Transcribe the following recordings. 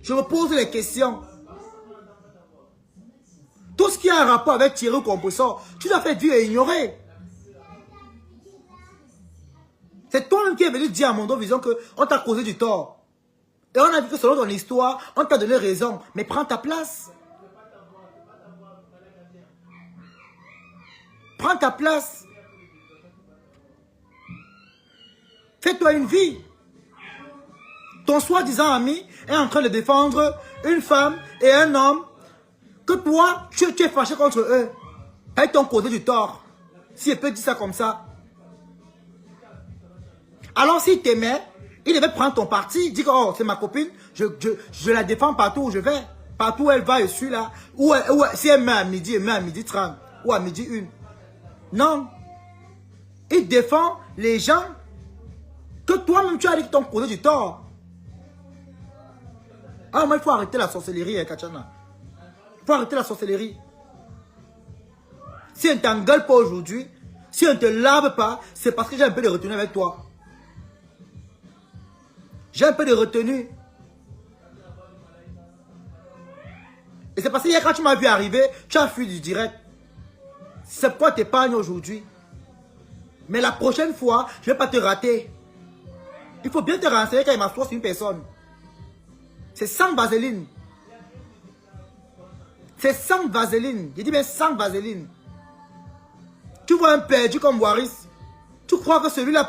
Je me pose les questions. Tout ce qui a un rapport avec tirer au compresseur, tu dois faire dire et ignorer. C'est toi-même qui es venu dire à Mondo Vision qu'on t'a causé du tort. Et on a vu que selon ton histoire, on t'a donné raison. Mais prends ta place. Prends ta place. Fais-toi une vie. Ton soi-disant ami est en train de défendre une femme et un homme que toi, tu es fâché contre eux. Ils t'ont causé du tort. Si je peux dire ça comme ça. Alors s'il t'aimait, il devait prendre ton parti. Dire que oh, c'est ma copine, je la défends partout où je vais. Partout où elle va, je suis là. Si elle met à midi, elle met à midi 30. Ou à midi 1. Non. Il défend les gens que toi-même tu as dit qu'ils t'ont causé du tort. Ah, moi, il faut arrêter la sorcellerie, hein, Kachana. Il faut arrêter la sorcellerie. Si on ne t'engueule pas aujourd'hui, si on ne te lave pas, c'est parce que j'ai un peu de retenue avec toi. J'ai un peu de retenue. Et c'est parce que hier, quand tu m'as vu arriver, tu as fui du direct. C'est pourquoi tu t'épargnes aujourd'hui. Mais la prochaine fois, je ne vais pas te rater. Il faut bien te renseigner quand il m'assoit sur une personne. C'est sans vaseline. C'est sans vaseline. Je dis bien sans vaseline. Tu vois un perdu comme Waris. Tu crois que celui-là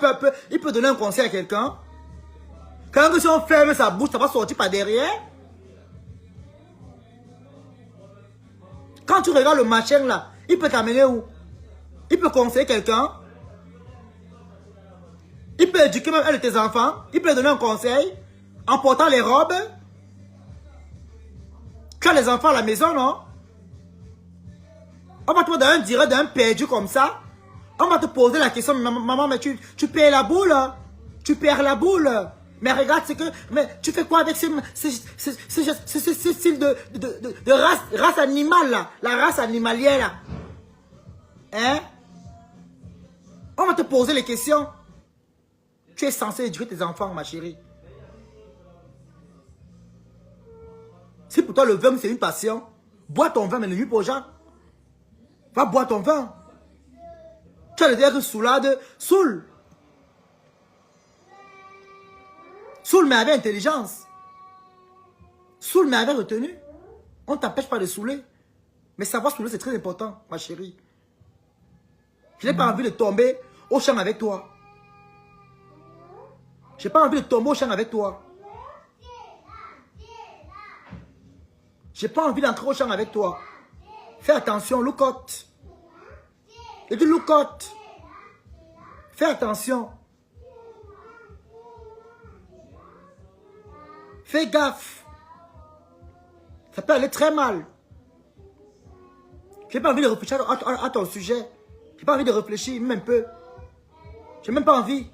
il peut donner un conseil à quelqu'un? Quand si on ferme sa bouche, ça va sortir par derrière. Quand tu regardes le machin là, il peut t'amener où? Il peut conseiller quelqu'un. Il peut éduquer même un de tes enfants. Il peut donner un conseil en portant les robes. Tu as les enfants à la maison, non? On va te mettre dans un direct d'un perdu comme ça. On va te poser la question, maman, mais tu perds la boule. Tu perds la boule. Mais regarde, c'est que... Mais tu fais quoi avec ce style de race animale, là? La race animalière, là. Hein? On va te poser les questions. Tu es censé éduquer tes enfants, ma chérie. Si pour toi le vin c'est une passion, bois ton vin mais ne nuis pas aux gens. Va boire ton vin. Tu as le dire que soulade, saoule. Saoule mais avec intelligence. Saoule mais avec retenue. On ne t'empêche pas de saouler. Mais savoir saouler c'est très important, ma chérie. Je n'ai pas envie de tomber au champ avec toi. Je n'ai pas envie de tomber au champ avec toi. Je n'ai pas envie d'entrer au champ avec toi. Fais attention, look out. Et du look out. Fais attention. Fais gaffe. Ça peut aller très mal. Je n'ai pas envie de réfléchir à ton sujet. Je n'ai pas envie de réfléchir, même un peu. Je n'ai même pas envie.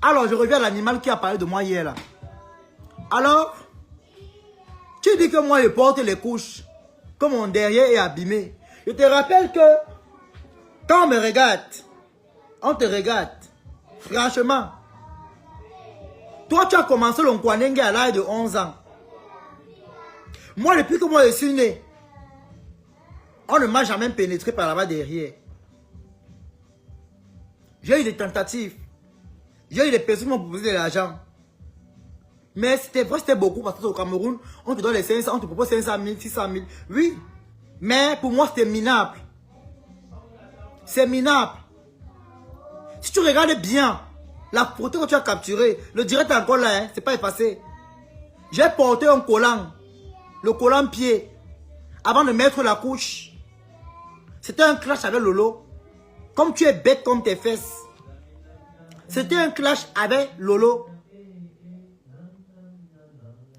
Alors, je reviens à l'animal qui a parlé de moi hier, là. Alors, tu dis que moi, je porte les couches, que mon derrière est abîmé. Je te rappelle que, quand on me regarde, on te regarde. Franchement, toi, tu as commencé le Nkwanenge à l'âge de 11 ans. Moi, depuis que moi, je suis né, on ne m'a jamais pénétré par là-bas derrière. J'ai eu des tentatives. J'ai eu des personnes qui m'ont proposé de l'argent. Mais c'était vrai, c'était beaucoup parce que au Cameroun, on te donne les 500, on te propose 500 000, 600 000. Oui, mais pour moi, c'était minable. C'est minable. Si tu regardes bien, la photo que tu as capturée, le direct est encore là, hein, c'est pas effacé. J'ai porté un collant, le collant pied, avant de mettre la couche. C'était un clash avec Lolo. Comme tu es bête comme tes fesses. C'était un clash avec Lolo.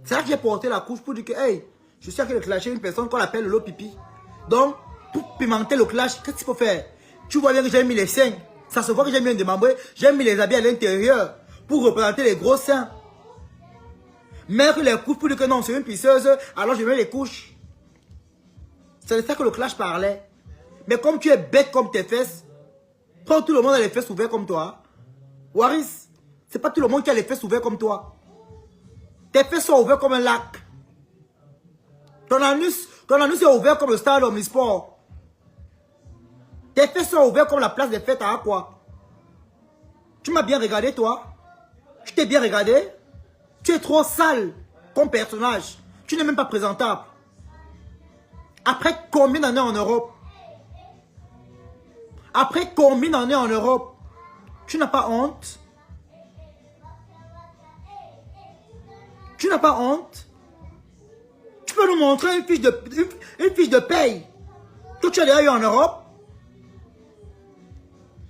C'est là que j'ai porté la couche pour dire que, hey, je suis en train de clasher une personne qu'on appelle Lolo Pipi. Donc, pour pimenter le clash, qu'est-ce qu'il faut faire? Tu vois bien que j'ai mis les seins. Ça se voit que j'ai mis un démembré. J'ai mis les habits à l'intérieur pour représenter les gros seins. Mettre les couches pour dire que non, c'est une pisseuse, alors je mets les couches. C'est de ça que le clash parlait. Mais comme tu es bête comme tes fesses, prends tout le monde a les fesses ouvertes comme toi. Waris, C'est pas tout le monde qui a les fesses ouvertes comme toi. Tes fesses sont ouvertes comme un lac. Ton anus est ouvert comme le stade Omnisport. Tes fesses sont ouvertes comme la place des fêtes à Aqua. Tu m'as bien regardé, toi? Tu t'es bien regardé? Tu es trop sale comme personnage. Tu n'es même pas présentable. Après combien d'années en Europe? Après combien d'années en Europe? Tu n'as pas honte? Tu n'as pas honte? Tu peux nous montrer une fiche de paye que tu as déjà eu en Europe?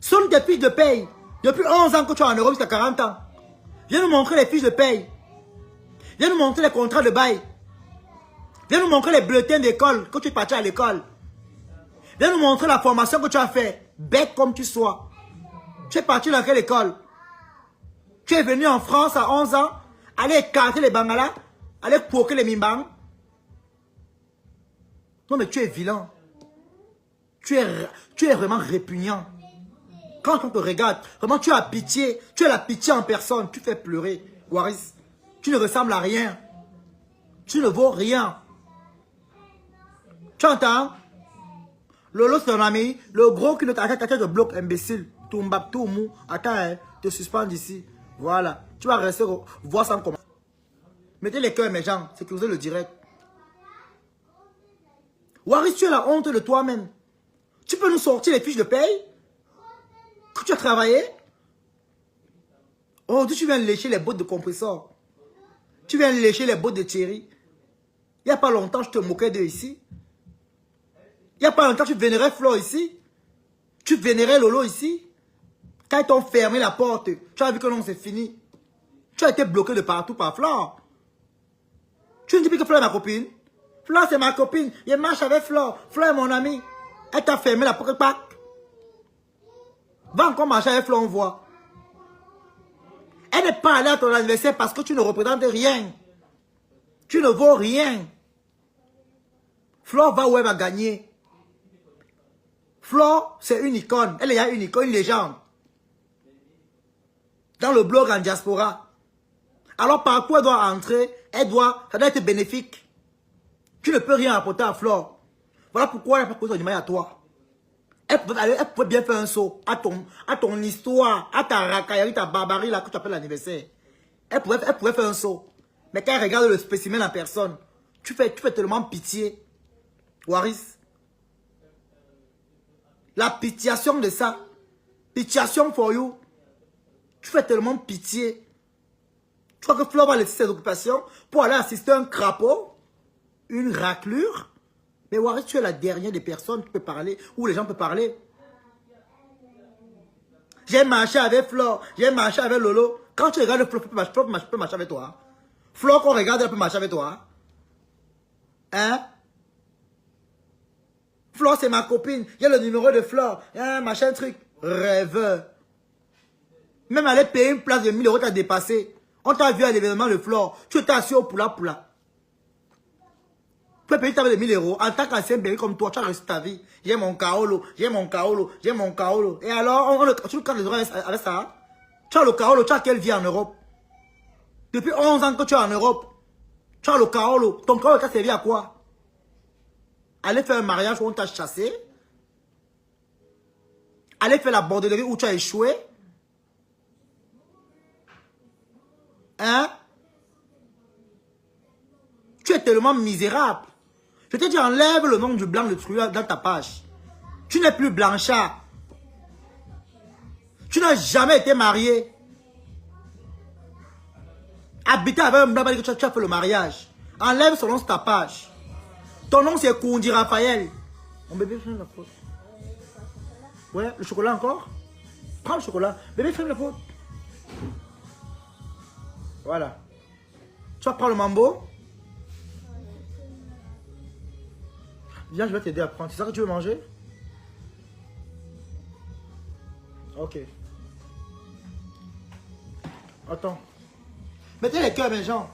Ce sont des fiches de paye. Depuis 11 ans que tu es en Europe jusqu'à 40 ans. Viens nous montrer les fiches de paye. Viens nous montrer les contrats de bail. Viens nous montrer les bulletins d'école que tu es parti à l'école. Viens nous montrer la formation que tu as fait. Bête comme tu sois. Tu es parti dans quelle école? Tu es venu en France à 11 ans, aller écarter les bangalas, aller poker les mimbangs. Non mais tu es vilain. Tu es vraiment répugnant. Quand on te regarde, vraiment tu as pitié. Tu es la pitié en personne. Tu fais pleurer, Waris. Tu ne ressembles à rien. Tu ne vaux rien. Tu entends? Lolo c'est ton ami. Le gros qui ne t'attend de bloc imbécile. Toumbap, Toumou. Attends, te suspends d'ici. Voilà. Tu vas rester voir sans comment. Mettez les cœurs, mes gens. Sécurisez le direct. Waris, tu as la honte de toi-même. Tu peux nous sortir les fiches de paye que tu as travaillé? Oh, tu viens lécher les bottes de compresseur. Tu viens lécher les bottes de Thierry. Il n'y a pas longtemps, je te moquais d'eux ici. Il n'y a pas longtemps, tu vénérais Flo ici. Tu vénérais Lolo ici. Quand ils t'ont fermé la porte, tu as vu que non, c'est fini. Tu as été bloqué de partout par Flore. Tu ne dis plus que Flore est ma copine. Flore, c'est ma copine. Je marche avec Flore. Flore est mon ami. Elle t'a fermé la porte. Va encore marcher avec Flore, on voit. Elle n'est pas allée à ton anniversaire parce que tu ne représentes rien. Tu ne vaux rien. Flore va où elle va gagner. Flore, c'est une icône. Elle est une icône, une légende. Dans le blog en diaspora. Alors par quoi elle doit entrer? Ça doit être bénéfique. Tu ne peux rien apporter à Flore. Voilà pourquoi elle n'a pas posé d'image à toi. Elle pouvait bien faire un saut à ton histoire, à ta racaillerie, ta barbarie là que tu appelles l'anniversaire. Elle pouvait faire un saut. Mais quand elle regarde le spécimen en personne, tu fais tellement pitié. Waris. La pitiation de ça. Pitiation for you. Tu fais tellement pitié. Tu crois que Flore va laisser ses occupations pour aller assister à un crapaud? Une raclure? Mais Waris, tu es la dernière des personnes qui peut parler, où les gens peuvent parler. J'ai marché avec Flore, j'ai marché avec Lolo. Quand tu regardes Flore, Flore peut marcher avec toi. Flore, qu'on regarde, elle peut marcher avec toi. Hein? Flore, c'est ma copine. Il y a le numéro de Flore. Hein, machin truc. Rêveur. Même aller payer une place de 1000 euros, t'as dépassé. On t'a vu à l'événement de Flore. Tu étais assis au poula. Tu peux payer ta de 1000 euros. En tant qu'ancien bébé comme toi, tu as reçu ta vie. J'ai mon kaolo. Et alors, tu le droit avec ça. Tu as le kaolo, tu as quelle vie en Europe? Depuis 11 ans que tu es en Europe. Tu as le kaolo. Ton kaolo t'a servi à quoi? Aller faire un mariage où on t'a chassé. Aller faire la bordellerie où tu as échoué. Hein? Tu es tellement misérable. Je te dis, enlève le nom du blanc de truand dans ta page. Tu n'es plus Blanchard. Tu n'as jamais été marié. Habiter avec un blanc, que tu as fait le mariage. Enlève son nom sur ta page. Ton nom c'est Koundi Raphaël. Mon bébé, ferme la porte. Ouais, le chocolat encore? Prends le chocolat. Bébé, ferme la porte. Voilà. Tu vas prendre le mambo. Viens, je vais t'aider à prendre. C'est ça que tu veux manger? Ok. Attends. Mettez les cœurs, mes gens.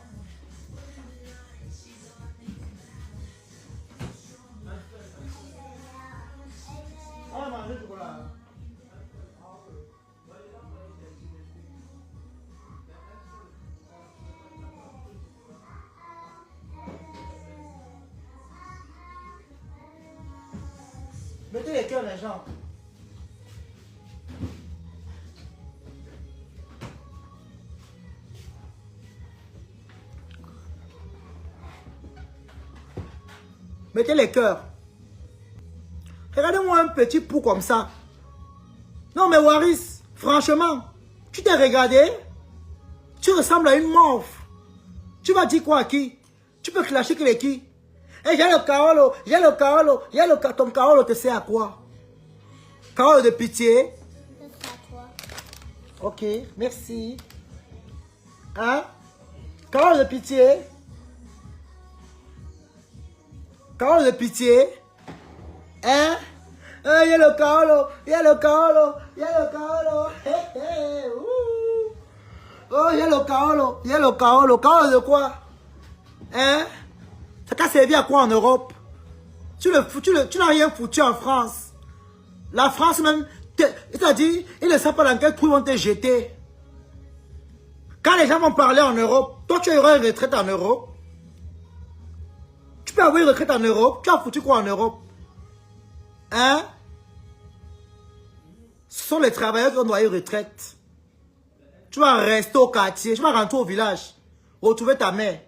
On va manger le chocolat. Mettez les cœurs, les gens. Mettez les cœurs. Regardez-moi un petit pou comme ça. Non mais Waris, franchement, tu t'es regardé? Tu ressembles à une morphe. Tu vas dire quoi à qui? Tu peux clasher que les qui? Eh, j'ai le Kaolo, j'ai le Kaolo, j'ai le Kaolo. Ton Kaolo te sert à quoi? Kaolo de pitié? C'est à toi. Ok, merci. Hein? Kaolo de pitié? Kaolo de pitié? Hein? Il y a le Kaolo, il y a le Kaolo, il y a le Kaolo. Oh, il y a le Kaolo, il y a le Kaolo. Kaolo de quoi? Hein? Ça t'a servi à quoi en Europe? Tu n'as rien foutu en France. La France même, c'est-à-dire, ils ne savent pas dans quel trou ils vont te jeter. Quand les gens vont parler en Europe, toi tu auras une retraite en Europe. Tu peux avoir une retraite en Europe. Tu as foutu quoi en Europe? Hein? Ce sont les travailleurs qui ont droit à une retraite. Tu vas rester au quartier. Tu vas rentrer au village. Retrouver ta mère.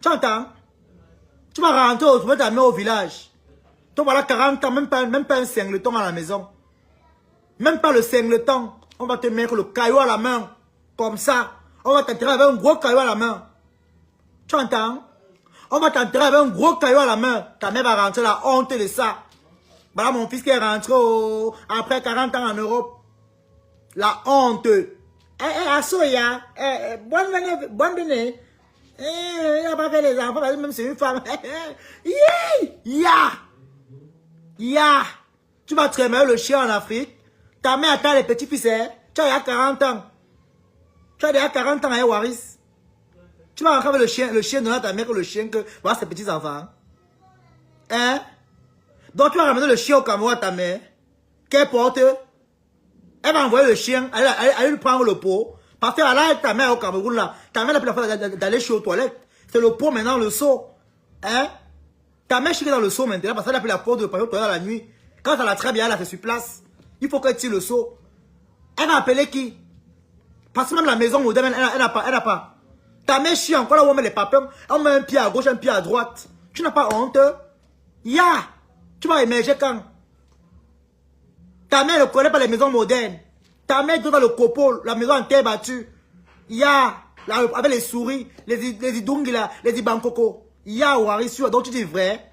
Tu entends? Tu vas rentrer, retrouver ta mère au village. Donc voilà 40 ans, même pas un singleton à la maison. Même pas le singleton. On va te mettre le caillou à la main. Comme ça. On va t'enterrer avec un gros caillou à la main. Tu entends? On va t'enterrer avec un gros caillou à la main. Ta mère va rentrer la honte de ça. Voilà mon fils qui est rentré après 40 ans en Europe. La honte. Assoya. Bonne année. Il n'a pas fait les enfants, même c'est une femme. Ya. Tu vas traîner le chien en Afrique. Ta mère attend les petits-fils. Tu as déjà 40 ans. Tu as déjà 40 ans, Waris. Tu vas rentrer avec le chien donner à ta mère que le chien que voilà ses petits-enfants. Hein? Donc tu vas ramener le chien au Cameroun à ta mère. Qu'elle porte. Elle va envoyer le chien, aller lui prendre le pot. Parce que là, ta mère au Cameroun, là, ta mère n'a plus la fois d'aller chez aux toilettes. C'est le pot maintenant, le seau. Hein? Ta mère chie dans le seau maintenant parce qu'elle n'a plus la porte de passer aux toilettes la nuit. Quand ça l'a très bien, elle a fait sur place. Il faut qu'elle tire le seau. Elle va appeler qui? Parce que même la maison moderne, elle n'a pas. Ta mère chie encore là où on met les papiers. On met un pied à gauche, un pied à droite. Tu n'as pas honte? Tu vas émerger quand? Ta mère ne connaît pas les maisons modernes. Ta mère doit dans le copeau, la maison en terre battue. Avec les souris, les idungi là, les ibankoko. Waris, donc tu dis vrai.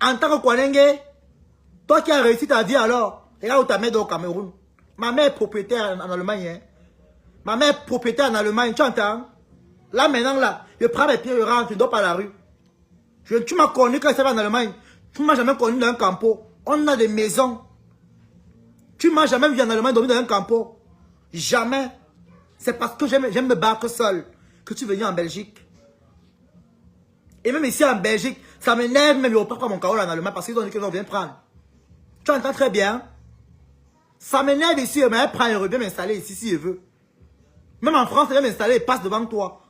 En tant que Kwanenge, toi qui as réussi ta vie alors, regarde où ta mère est au Cameroun. Ma mère est propriétaire en Allemagne. Hein. Ma mère est propriétaire en Allemagne, tu entends? Là maintenant, là, je prends mes pieds, je rentre, je dors par la rue. Tu m'as connu quand je suis en Allemagne. Tu ne m'as jamais connu dans un campo. On a des maisons. Tu ne m'as jamais vu en Allemagne dormir dans un campo. Jamais. C'est parce que j'aime me battre seul que tu es venu en Belgique. Et même ici en Belgique, ça m'énerve même, je ne repars pas mon carreau en Allemagne parce qu'ils ont dit qu'ils vont venir prendre. Tu entends très bien? Ça m'énerve ici, mais elle prend et revient m'installer ici si elle veut. Même en France, elle vient m'installer et passe devant toi.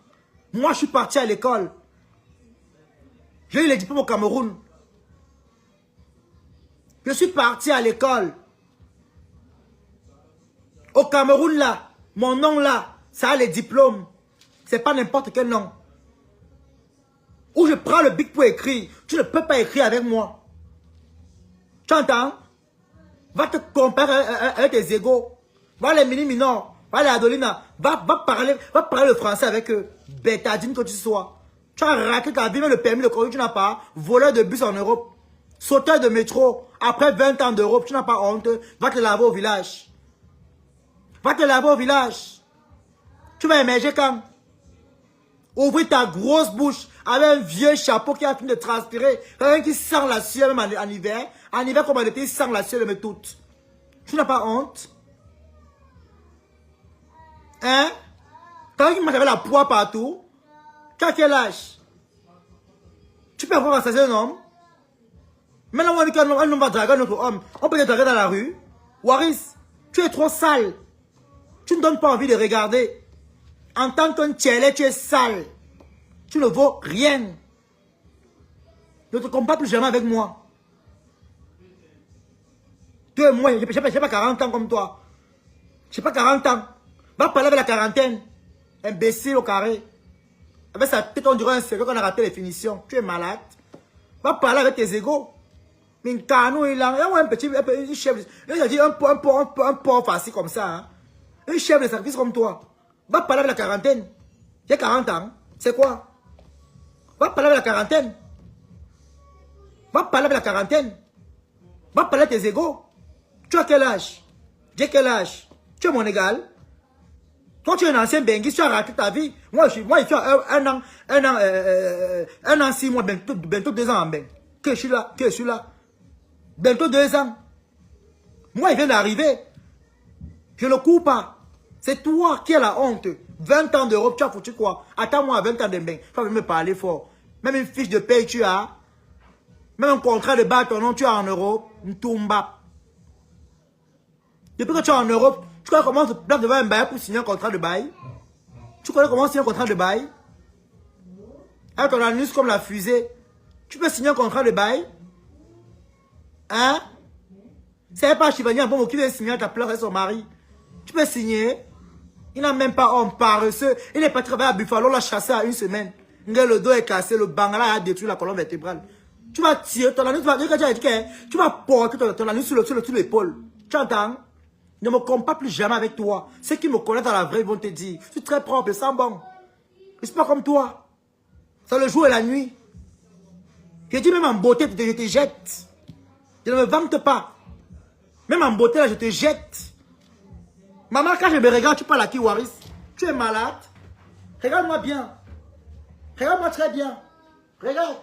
Moi, je suis parti à l'école. J'ai eu les diplômes au Cameroun. Je suis parti à l'école. Au Cameroun, là, mon nom, là, ça a les diplômes. C'est pas n'importe quel nom. Où je prends le bic pour écrire. Tu ne peux pas écrire avec moi. Tu entends? Va te comparer avec tes égaux. Va les mini-minors. Va les adolina. Va parler le français avec eux. Bétadine que tu sois. Tu as raté ta vie, mais le permis de conduire, tu n'as pas. Voleur de bus en Europe. Sauteur de métro. Après 20 ans d'Europe, tu n'as pas honte. Va te laver au village. Va te laver au village. Tu vas émerger quand? Ouvrir ta grosse bouche avec un vieux chapeau qui a fini de transpirer. Quelqu'un qui sent la sueur même en hiver. En hiver comme en été, il sent la sueur de toute. Tu n'as pas honte? Hein? Quelqu'un qui mange avec la poix partout. Tu as quel âge? Tu peux avoir assassiné un homme? Maintenant, on dit qu'un homme va draguer un autre homme. On peut le draguer dans la rue. Waris, tu es trop sale. Tu ne donnes pas envie de regarder. En tant qu'un tchélé, tu es sale. Tu ne vaux rien. Ne te compare plus jamais avec moi. Toi et moi, je n'ai pas 40 ans comme toi. Je n'ai pas 40 ans. Va parler avec la quarantaine. Imbécile au carré. Avec sa tête, on dirait un cerveau qu'on a raté les finitions. Tu es malade. Va parler avec tes égaux. Mais Kano, il a un petit chef. Il a dit un port facile comme ça. Hein. Un chef de service comme toi. Va parler avec la quarantaine. J'ai 40 ans. C'est quoi? Va parler avec la quarantaine. Va parler avec la quarantaine. Va parler avec tes égaux. Tu as quel âge? J'ai quel âge? Tu es mon égal. Toi, tu es un ancien benguiste, tu as raté ta vie. Moi, il fait un an, 6 mois, bientôt 2 ans en bain. Que je suis là. Bientôt 2 ans. Moi, il vient d'arriver. Je ne le coupe pas. C'est toi qui as la honte. 20 ans d'Europe, tu as foutu quoi? Attends-moi à 20 ans de bain. Tu vas me parler fort. Même une fiche de paye, tu as. Même un contrat de bail, ton nom, tu as en Europe. Ntoumba. Depuis que tu es en Europe, tu connais comment se place devant un bail pour signer un contrat de bail? Tu connais comment signer un contrat de bail? Avec ton anus comme la fusée. Tu peux signer un contrat de bail? Hein? C'est pas Chivania bon qui vient signer à ta place avec son mari. Tu peux signer? Il n'a même pas homme paresseux. Il est pas travaillé à Buffalo, l'a chassé à 1 semaine. Le dos est cassé, le bangala a détruit la colonne vertébrale. Tu vas tirer ton anus, tu vas porter ton anus sur l'épaule. Tu entends? Ne me compare plus jamais avec toi. Ceux qui me connaissent dans la vraie vont te dire, je suis très propre, sans bon. Je suis pas comme toi. C'est le jour et la nuit. Je dis même en beauté, je te jette. Je ne me vante pas. Même en beauté, là, je te jette. Maman, quand je me regarde, tu parles à qui, Waris? Tu es malade? Regarde-moi bien. Regarde-moi très bien. Regarde.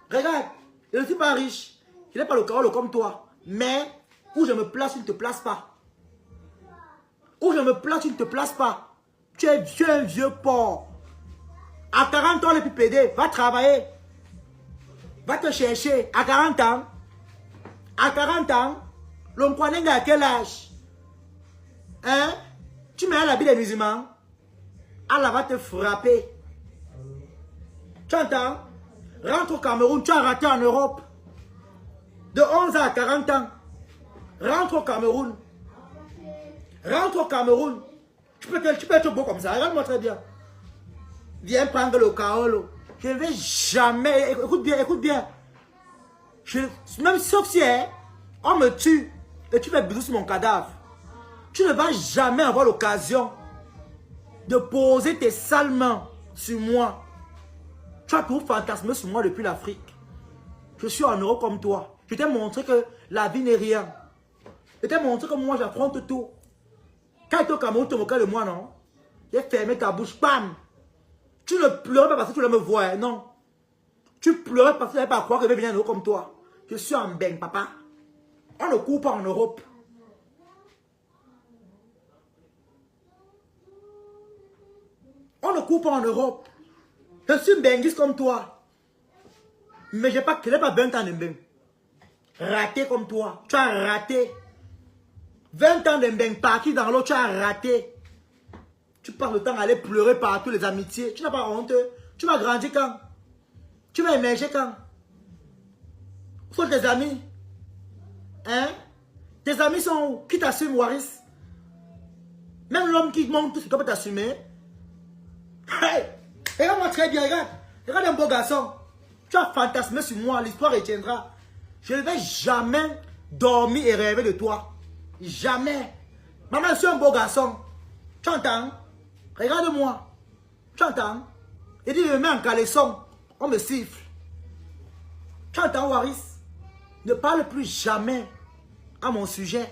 Regarde. Je ne suis pas riche. Je n'ai pas le carreau comme toi. Mais, où je me place, tu ne te places pas. Où je me place, tu ne te places pas. Tu es un vieux porc. À 40 ans, le PPD, va travailler. Va te chercher. À 40 ans. À 40 ans. L'on connaît à quel âge? Hein? Tu mets l'habit des musulmans. Allah va te frapper. Tu entends? Rentre au Cameroun, tu as raté en Europe. De 11 à 40 ans. Rentre au Cameroun. Rentre au Cameroun. Tu peux être beau comme ça. Regarde-moi très bien. Viens prendre le kaolo. Je ne vais jamais... Écoute bien. Même sauf si on me tue et tu fais bisous sur mon cadavre. Tu ne vas jamais avoir l'occasion de poser tes sales mains sur moi. Tu as toujours fantasmé sur moi depuis l'Afrique. Je suis en Europe comme toi. Je t'ai montré que la vie n'est rien. Je t'ai montré que moi j'affronte tout. Quand tu es au Cameroun, tu te moquais de moi, non? J'ai fermé ta bouche, bam! Tu ne pleurais pas parce que tu voulais me voir, non? Tu pleurais parce que tu n'avais pas à croire que je vais venir en Europe comme toi. Je suis en bain, papa. On ne court pas en Europe. On ne court pas en Europe. Je suis un benguiste comme toi. Mais je n'ai pas 20 ans de bain. Raté comme toi. Tu as raté. 20 ans de bain, parti dans l'eau, tu as raté. Tu passes le temps à aller pleurer partout les amitiés. Tu n'as pas honte. Tu vas grandir quand? Tu vas émerger quand? Où sont tes amis? Hein? Tes amis sont où? Qui t'assume, Waris? Même l'homme qui monte tout ce qu'il peut t'assumer. Hey! Regarde-moi très bien, regarde. Regarde un beau garçon. Tu as fantasmé sur moi, l'histoire retiendra. Je ne vais jamais dormir et rêver de toi. Jamais. Maman, je suis un beau garçon. Tu entends? Regarde-moi. Tu entends? Il dit, je me mets en caleçon. On me siffle. Tu entends, Waris? Ne parle plus jamais à mon sujet.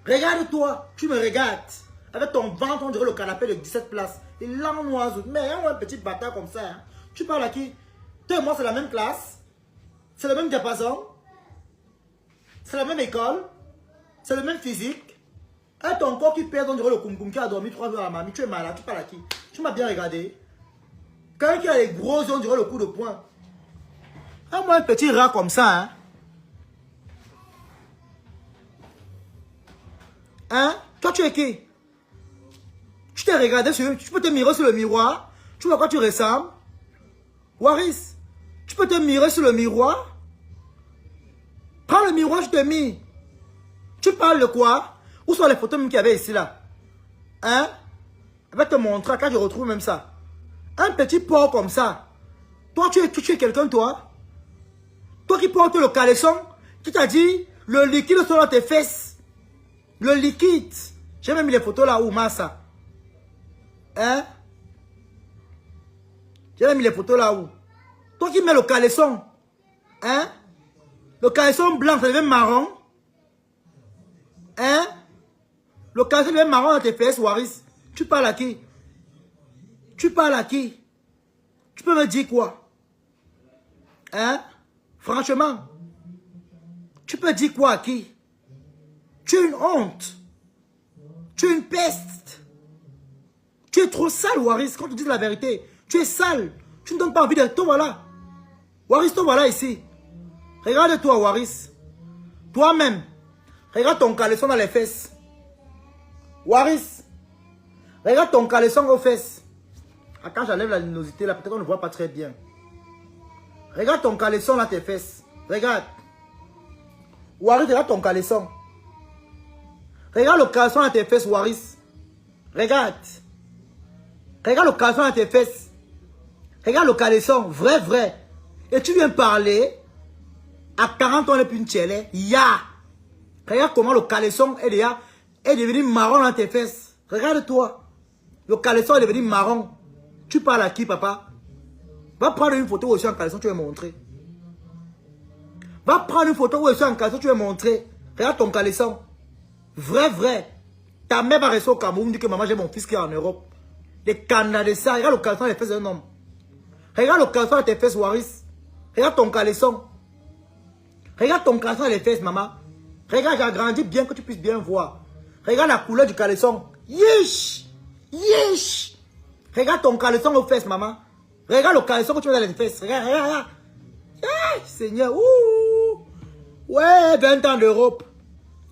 Regarde-toi. Tu me regardes. Avec ton ventre, on dirait le canapé de 17 places. Il l'ennoise. Mais un petit bâtard comme ça. Hein. Tu parles à qui? Toi et moi, c'est la même classe. C'est le même diapason. C'est la même école. C'est le même physique. Et ton corps qui pèse, on dirait le koum qui a dormi 3 jours à la mamie. Tu es malade. Tu parles à qui? Tu m'as bien regardé. Quelqu'un qui a les gros yeux, on dirait le coup de poing. Et moi, un petit rat comme ça. Hein? Hein? Toi, tu es qui? Tu t'es regardé sur... Tu peux te mirer sur le miroir. Tu vois quoi tu ressembles? Waris, tu peux te mirer sur le miroir. Prends le le miroir, je te mis. Tu parles de quoi? Où sont les photos même qu'il y avait ici, là? Hein? Je vais te montrer quand je retrouve même ça. Un petit porc comme ça. Toi, tu es quelqu'un, toi? Toi qui portes le caleçon, qui t'a dit, le liquide sur tes fesses. Le liquide. J'ai même mis les photos là où, Massa. Hein? J'ai même mis les photos là où. Toi qui mets le caleçon. Hein? Le caleçon blanc, ça devient marron. Hein? Le caleçon devient marron dans tes fesses, Waris. Tu parles à qui? Tu parles à qui? Tu peux me dire quoi? Hein? Franchement. Tu peux dire quoi à qui? Tu es une honte. Tu es une peste. Tu es trop sale, Waris, quand tu dis la vérité. Tu es sale. Tu ne donnes pas envie de... Toi, voilà. Waris, toi, voilà ici. Regarde-toi, Waris. Toi-même. Regarde ton caleçon dans les fesses. Waris. Regarde ton caleçon aux fesses. Ah, quand j'enlève la luminosité, là, peut-être on ne voit pas très bien. Regarde ton caleçon dans tes fesses. Regarde. Waris, regarde ton caleçon. Regarde le caleçon dans tes fesses, Waris. Regarde. Regarde le caleçon dans tes fesses. Regarde le caleçon, vrai, vrai. Et tu viens parler. À 40 ans, on n'est plus une tchélé. Ya. Regarde comment le caleçon est devenu marron dans tes fesses. Regarde-toi. Le caleçon est devenu marron. Tu parles à qui, papa? Va prendre une photo où je suis en caleçon, tu vas montrer. Va prendre une photo où je suis en caleçon, tu vas montrer. Regarde ton caleçon. Vrai, vrai. Ta mère va rester au Cameroun, dit que maman, j'ai mon fils qui est en Europe. Les canards de ça. Regarde le caleçon des fesses d'un homme. Regarde le caleçon de tes fesses, Waris. Regarde ton caleçon. Regarde ton caleçon des fesses, maman. Regarde, j'ai agrandi bien que tu puisses bien voir. Regarde la couleur du caleçon. Yish! Yish! Regarde ton caleçon aux fesses, maman. Regarde le caleçon que tu mets dans les fesses. Regarde, regarde, regarde. Hey, Seigneur. Ouh. Ouais, 20 ans d'Europe.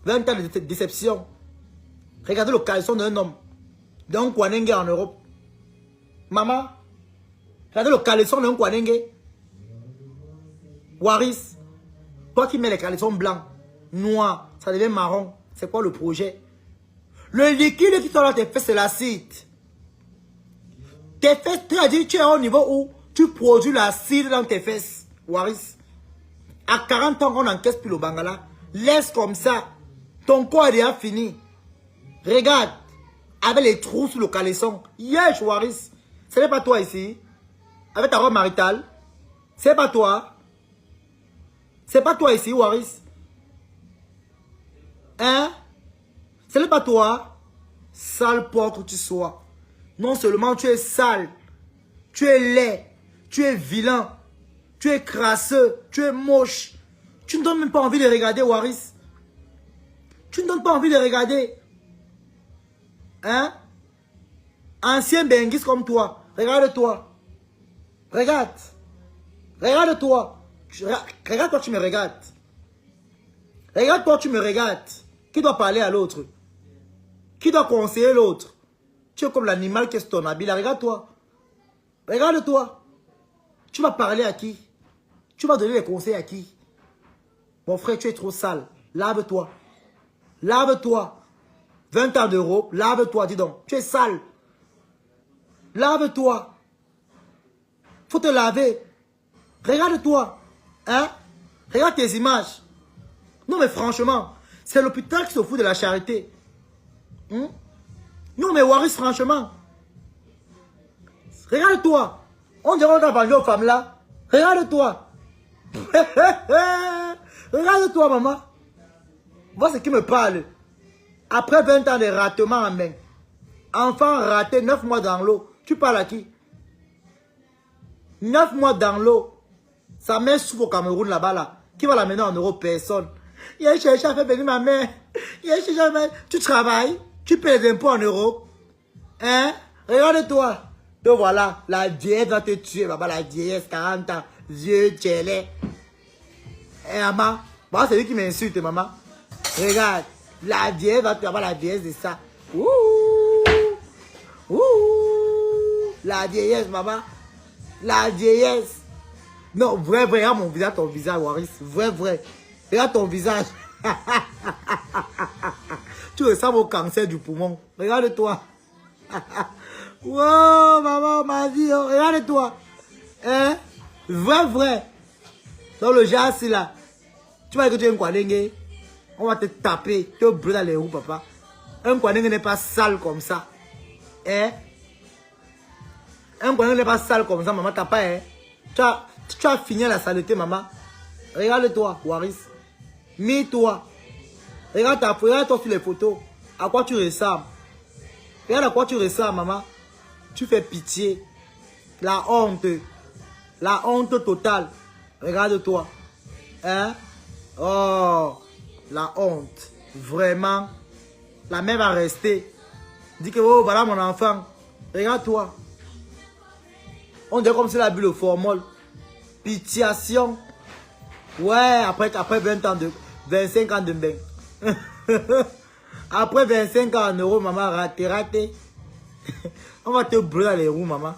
20 ans de déception. Regardez le caleçon d'un homme. D'un Kwanenge en Europe. Maman. Regardez le caleçon d'un Kwanenge. Waris. Toi qui mets les caleçons blancs, noirs, ça devient marron. C'est quoi le projet? Le liquide qui sort dans tes fesses, c'est l'acide. Tes fesses, tu as dit, tu es au niveau où tu produis l'acide dans tes fesses, Waris. À 40 ans, on n'encaisse plus le Bangala. Laisse comme ça. Ton corps est déjà fini. Regarde. Avec les trous sous le caleçon. Yesh, Waris. Ce n'est pas toi ici. Avec ta robe maritale. C'est pas toi. C'est pas toi ici, Waris. Hein? Ce n'est pas toi. Sale porc que tu sois. Non seulement tu es sale. Tu es laid. Tu es vilain. Tu es crasseux. Tu es moche. Tu ne donnes même pas envie de regarder, Waris. Tu ne donnes pas envie de regarder. Hein? Ancien benguis comme toi. Regarde-toi. Regarde. Regarde-toi. Regarde-toi, tu me regardes. Regarde-toi, tu me regardes. Qui doit parler à l'autre? Qui doit conseiller l'autre? Tu es comme l'animal qui est ton habit. Là, regarde-toi. Regarde-toi. Tu vas parler à qui? Tu vas donner des conseils à qui? Mon frère, tu es trop sale. Lave-toi. Lave-toi. 20 ans d'euros. Lave-toi, dis donc. Tu es sale. Lave-toi. Faut te laver. Regarde-toi. Hein? Regarde tes images. Non, mais franchement, c'est l'hôpital qui se fout de la charité. Non, mais Waris, franchement. Regarde-toi. On dirait qu'on a vendu aux femmes là. Regarde-toi. Regarde-toi, maman. Vois ce qui me parle. Après 20 ans de ratement en main. Enfant raté, 9 mois dans l'eau. Tu parles à qui? 9 mois dans l'eau. Sa mère souffre au Cameroun là-bas là. Qui va l'amener en Europe? Personne. Il a cherché à faire venir ma mère. Il a cherché à faire... Tu travailles. Tu payes les impôts en Europe. Hein? Regarde-toi. Donc voilà. La vieillesse va te tuer. Maman, la vieillesse, 40 ans. Vieux tchélé. Eh maman. Bon, c'est lui qui m'insulte, maman. Regarde. La vieillesse va te tuer. La vieillesse de ça. Ouh. Ouh. La vieillesse, maman. La vieillesse. Non, vrai, vrai, regarde mon visage, ton visage, Waris. Vrai, vrai. Regarde ton visage. Tu ressembles au cancer du poumon. Regarde-toi. Wow, maman m'a dit, oh, regarde-toi. Hein? Vrai. Dans le genre, c'est là. Tu vas dire que tu es un Kwanenge. On va te taper. Tu es brûlé dans les roues, papa. Un Kwanenge n'est pas sale comme ça. Hein? Un Kwanenge n'est pas sale comme ça, maman. T'as pas, hein? Tu as fini la saleté, maman. Regarde-toi, Waris. Mets-toi. Regarde-toi sur les photos. À quoi tu ressembles? Regarde à quoi tu ressembles, maman. Tu fais pitié. La honte. La honte totale. Regarde-toi. Hein? Oh, la honte. Vraiment. La mère va rester. Dis que, oh, voilà mon enfant. Regarde-toi. On dirait comme si elle a bu le formol. Pitiation. Ouais, après 20 ans de... 25 ans de bain. Après 25 ans en euros, maman, raté. On va te brûler dans les roues, maman.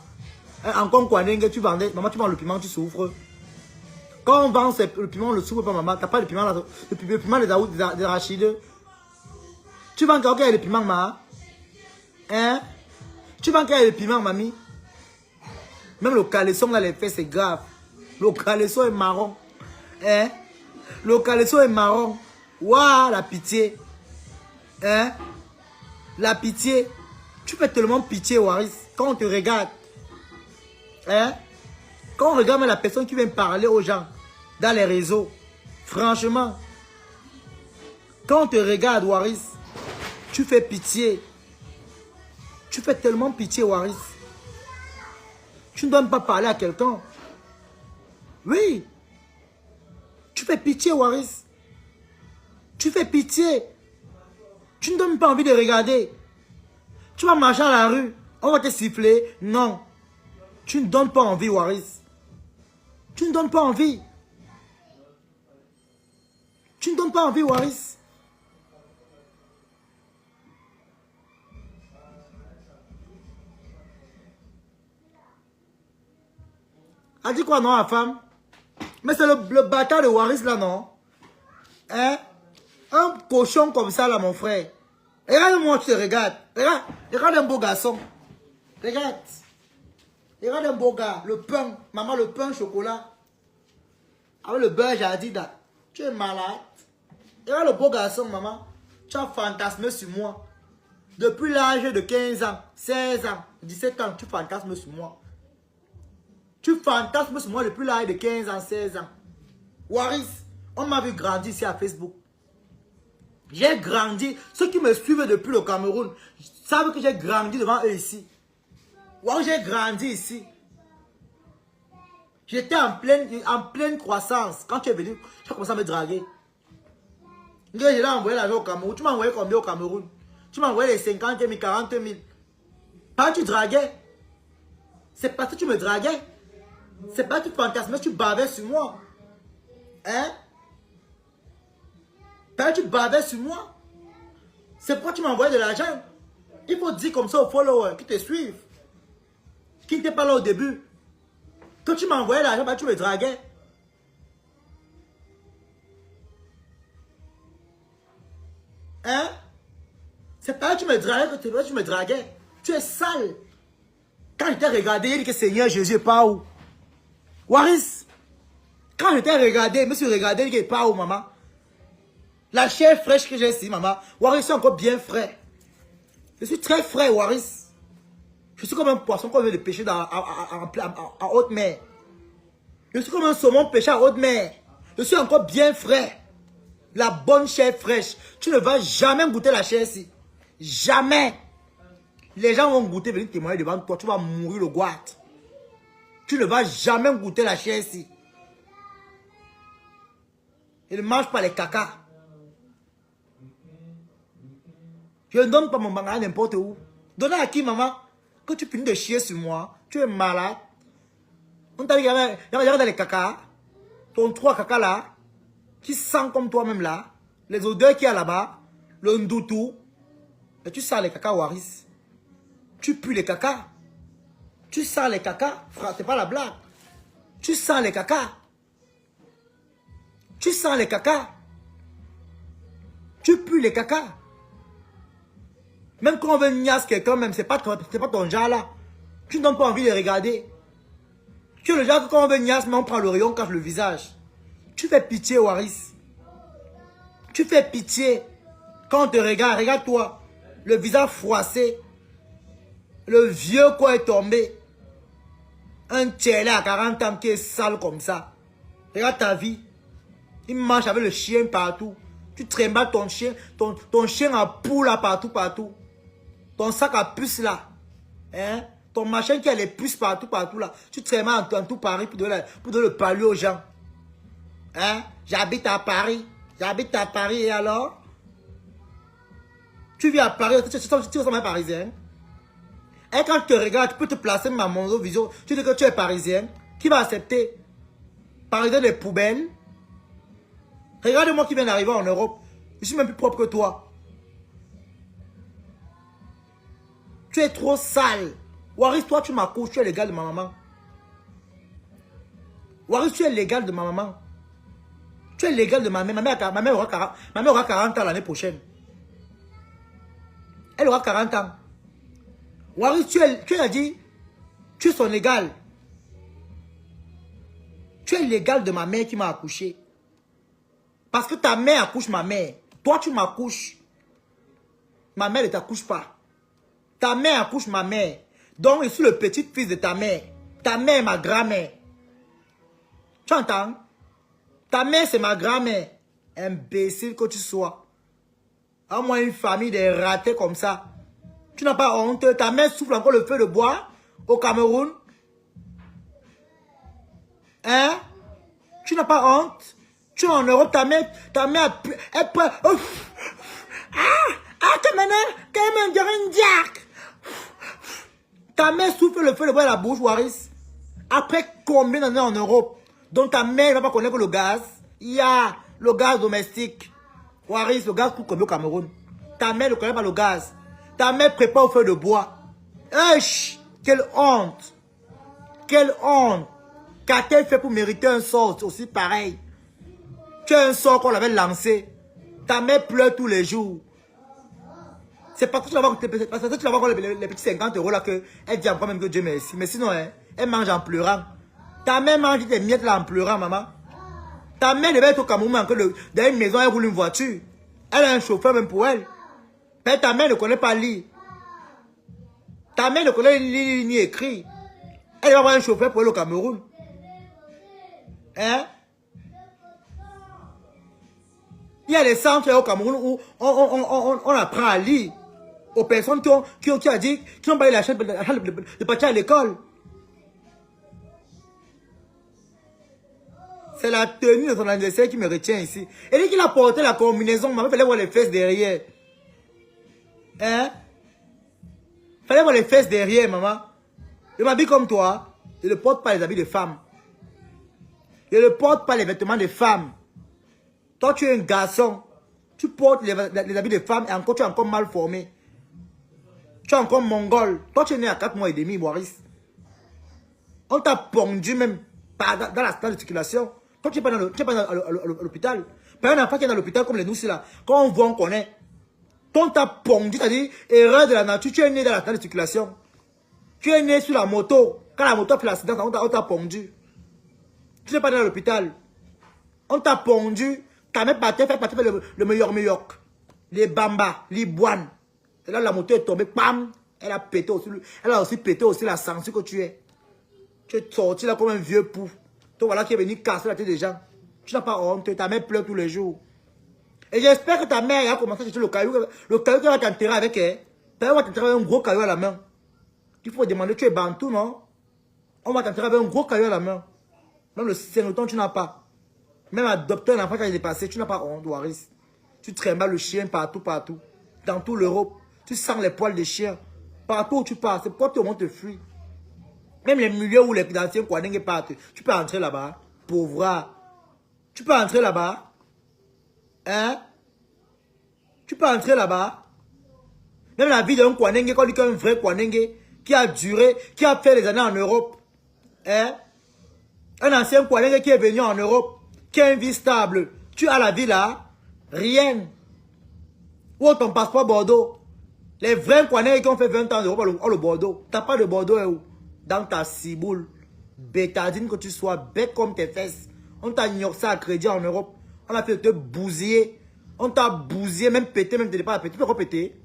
Encore quoi, tu vendais, maman, tu vends le piment, tu souffres. Quand on vend le piment, on ne souffre pas, maman. T'as pas le piment là, le piment des arachides. Tu vends encore le piment, maman. Hein? Tu vends encore le piment, mamie. Même le caleçon là, les fesses, c'est grave. Le caleçon est marron. Hein? Le caleçon est marron. Waouh, la pitié. Hein? La pitié. Tu fais tellement pitié, Waris, quand on te regarde. Hein? Quand on regarde même la personne qui vient parler aux gens dans les réseaux. Franchement. Quand on te regarde, Waris, tu fais pitié. Tu fais tellement pitié, Waris. Tu ne dois pas parler à quelqu'un. Oui. Tu fais pitié, Waris. Tu fais pitié. Tu ne donnes pas envie de regarder. Tu vas marcher à la rue. On va te siffler. Non. Tu ne donnes pas envie, Waris. Tu ne donnes pas envie. Tu ne donnes pas envie, Waris. A dit quoi, non, la femme? Mais c'est le bâtard de Waris, là, non? Hein? Un cochon comme ça, là, mon frère. Regarde-moi, tu te regardes. Regarde un beau garçon. Regarde. Regarde un beau gars. Le pain. Maman, le pain chocolat. Avec le beurre jardida. Tu es malade. Regarde le beau garçon, maman. Tu as fantasmé sur moi. Depuis l'âge de 15 ans, 16 ans, 17 ans, tu fantasmes sur moi. Tu fantasmes sur moi depuis l'âge de 15 ans, 16 ans. Waris, on m'a vu grandir ici à Facebook. J'ai grandi. Ceux qui me suivent depuis le Cameroun savent que j'ai grandi devant eux ici. Waris, j'ai grandi ici. J'étais en pleine croissance. Quand tu es venu, tu as commencé à me draguer. J'ai envoyé l'argent au Cameroun. Tu m'as envoyé combien au Cameroun? Tu m'as envoyé les 50 000, 40 000. Quand tu draguais, c'est parce que tu me draguais. C'est pas que tu fantasmais, tu bavais sur moi. Hein? Parce que tu bavais sur moi. C'est pourquoi tu m'as envoyé de l'argent. Il faut dire comme ça aux followers qui te suivent. Qui n'étaient pas là au début. Quand tu m'as envoyé l'argent, tu me draguais. Hein? C'est pas que tu me draguais, que tu me draguais. Tu es sale. Quand je t'ai regardé, il dit que Seigneur Jésus est pas où? Waris, quand je t'ai regardé, je me suis regardé, il dit qu'il est pas où, maman? La chair fraîche que j'ai ici, maman. Waris, c'est encore bien frais. Je suis très frais, Waris. Je suis comme un poisson qu'on veut de pêcher en haute mer. Je suis comme un saumon pêché en haute mer. Je suis encore bien frais. La bonne chair fraîche. Tu ne vas jamais goûter la chair ici. Jamais. Les gens vont goûter, venir témoigner devant toi. Tu vas mourir le goût. Tu ne vas jamais goûter la chair ici. Je ne mange pas les caca. Je ne donne pas mon bangala n'importe où. Donnez à qui, maman? Quand tu finis de chier sur moi, tu es malade. On t'a dit qu'il y avait dans les caca. Ton 3 caca là, qui sent comme toi-même là. Les odeurs qu'il y a là-bas. Le ndoutou. Et tu sens les caca, Waris. Tu pues les caca. Tu sens les caca. C'est pas la blague. Tu sens les caca. Tu sens les caca. Tu pues les caca. Même quand on veut niasse quelqu'un, même, c'est pas ton genre là. Tu n'as pas envie de regarder. Tu es le genre que quand on veut niasse, mais on prend le rayon, on cache le visage. Tu fais pitié, Waris. Tu fais pitié. Quand on te regarde, regarde-toi. Le visage froissé. Le vieux quoi est tombé. Un tchèlé à 40 ans qui est sale comme ça. Regarde ta vie. Il marche avec le chien partout. Tu trimbales ton chien. Ton chien à poule là partout, partout. Ton sac à puce là. Hein? Ton machin qui a les puces partout, partout là. Tu trimbales en tout Paris pour donner le palais aux gens. Hein? J'habite à Paris. J'habite à Paris et alors? Tu vis à Paris, tu ressembles à un Parisien. Et quand tu te regardes, tu peux te placer ma vision. Tu dis que tu es Parisien. Qui va accepter? Parisien des poubelles. Regarde-moi qui vient d'arriver en Europe. Je suis même plus propre que toi. Tu es trop sale. Waris, toi, tu m'accouches, tu es l'égal de ma maman. Waris, tu es l'égal de ma maman. Tu es l'égal de ma mère. Ma mère aura 40 ans l'année prochaine. Elle aura 40 ans. Waris, tu as dit, tu es son égal. Tu es l'égal de ma mère qui m'a accouché. Parce que ta mère accouche ma mère. Toi, tu m'accouches. Ma mère ne t'accouche pas. Ta mère accouche ma mère. Donc, je suis le petit-fils de ta mère. Ta mère est ma grand-mère. Tu entends? Ta mère, c'est ma grand-mère. Imbécile que tu sois. À moi, une famille de ratés comme ça. Tu n'as pas honte. Ta mère souffle encore le feu de bois au Cameroun. Hein? Tu n'as pas honte. Tu es en Europe, ta mère elle peut... Ta mère souffle le feu de bois à la bouche, Waris. Après combien d'années en Europe? Donc ta mère ne va pas connaître le gaz. Il y a le gaz domestique. Waris, le gaz coûte combien au Cameroun? Ta mère ne connaît pas le gaz. Ta mère prépare au feu de bois. Wesh, quelle honte. Quelle honte. Qu'a-t-elle fait pour mériter un sort aussi pareil? Tu as un sort qu'on l'avait lancé. Ta mère pleure tous les jours. C'est parce que tu vas voir les petits 50 € là qu'elle dit encore même que Dieu merci. Mais sinon, hein, elle mange en pleurant. Ta mère mange des miettes là en pleurant, maman. Ta mère devait être au Cameroun dans une maison, elle roule une voiture. Elle a un chauffeur même pour elle. Mais ta mère ne connaît pas lire. Ta mère ne connaît ni ni écrit. Elle va avoir un chauffeur pour elle au Cameroun. Hein? Il y a des centres au Cameroun où on apprend à lire aux personnes qui ont pas eu la chance de partir à l'école. C'est la tenue de son anniversaire qui me retient ici. Et dès qu'il a porté la combinaison, il fallait voir les fesses derrière. Hein? Il fallait voir les fesses derrière, maman. Je m'habille comme toi. Je ne porte pas les habits de femme. Je ne porte pas les vêtements de femme. Toi, tu es un garçon. Tu portes les habits de femme et encore, tu es encore mal formé. Tu es encore mongol. Toi, tu es né à 4 mois et demi, Maurice. On t'a pondu même dans la salle de circulation. Toi, tu n'es pas dans l'hôpital. Pas un enfant qui est dans l'hôpital comme les nous, là. Quand on voit, on connaît. Quand on t'a pondu, c'est-à-dire, erreur de la nature, tu es né dans la salle de circulation. Tu es né sur la moto. Quand la moto a fait l'accident, on t'a pondu. Tu n'es pas dans l'hôpital. On t'a pondu. Ta mère fait le meilleur. Les bambas, les boines. Et là, la moto est tombée, pam. Elle a aussi pété aussi la censure que tu es. Tu es sorti là comme un vieux pou. Toi, voilà qui est venu casser la tête des gens. Tu n'as pas honte. Ta mère pleure tous les jours. Et j'espère que ta mère a commencé à chercher le caillou qu'elle va t'enterrer avec elle. Elle va t'enterrer avec un gros caillou à la main. Il faut demander, tu es bantou, non? On va t'enterrer avec un gros caillou à la main. Même le singleton, tu n'as pas. Même adopter un enfant qui a dépassé, tu n'as pas honte, Waris. Tu trimbales le chien partout, partout. Dans toute l'Europe. Tu sens les poils des chiens. Partout où tu pars, c'est pourquoi tout le monde te fuit. Même les milieux où les anciens Kwanenge partent, tu peux entrer là-bas. Pauvre. Tu peux entrer là-bas. Hein? Tu peux entrer là-bas. Même la vie d'un Kwanenge, quand on dit qu'un vrai Kwanenge, qui a duré, qui a fait des années en Europe. Hein? Un ancien Kwanenge qui est venu en Europe, qui a une vie stable. Tu as la vie là? Rien. Ou ton passeport Bordeaux. Les vrais Kwanais qui ont fait 20 ans d'Europe ont le Bordeaux. T'as pas de Bordeaux où? Dans ta ciboule. Bétadine que tu sois, bête comme tes fesses. On t'a ignoré à crédit en Europe. On a fait te bousiller. On t'a bousillé, même pété, même t'es pas à péter. Tu peux encore péter.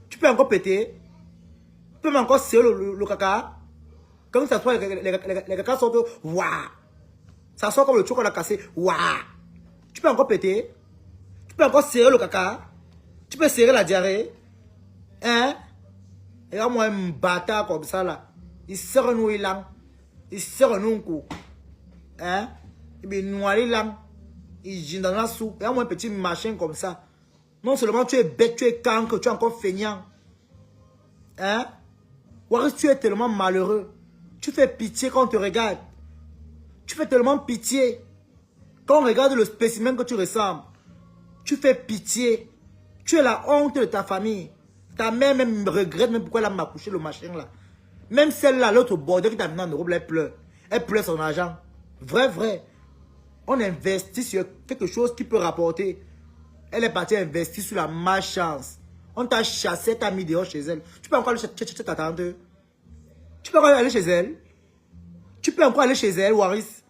Tu peux encore péter. Tu peux encore serrer le caca. Comme ça soit, les caca sortent. Waouh! Ça sort comme le chocolat cassé. Waouh! Tu peux encore péter. Tu peux encore serrer le caca. Tu peux serrer la diarrhée. Hein? Et là, moi, un bâtard comme ça, là. Il serre nous, il a. Il serre nous, un coup. Hein? Il est noiré, là. Il gîne dans la soupe. Et là, moi, un petit machin comme ça. Non seulement tu es bête, tu es cancre, tu es encore feignant. Hein? Waris, tu es tellement malheureux. Tu fais pitié quand on te regarde. Tu fais tellement pitié. Quand on regarde le spécimen que tu ressembles, tu fais pitié. Tu es la honte de ta famille. Ta mère même regrette même pourquoi elle m'a couché le machin là. Même celle-là, l'autre bordeaux qui t'a amené en Europe, elle pleure. Elle pleure son argent. Vrai, vrai. On investit sur quelque chose qui peut rapporter. Elle est partie investir sur la malchance. On t'a chassé, t'as mis dehors chez elle. Tu peux encore aller chez ta tante. Tu peux encore aller chez elle. Tu peux encore aller chez elle, Waris.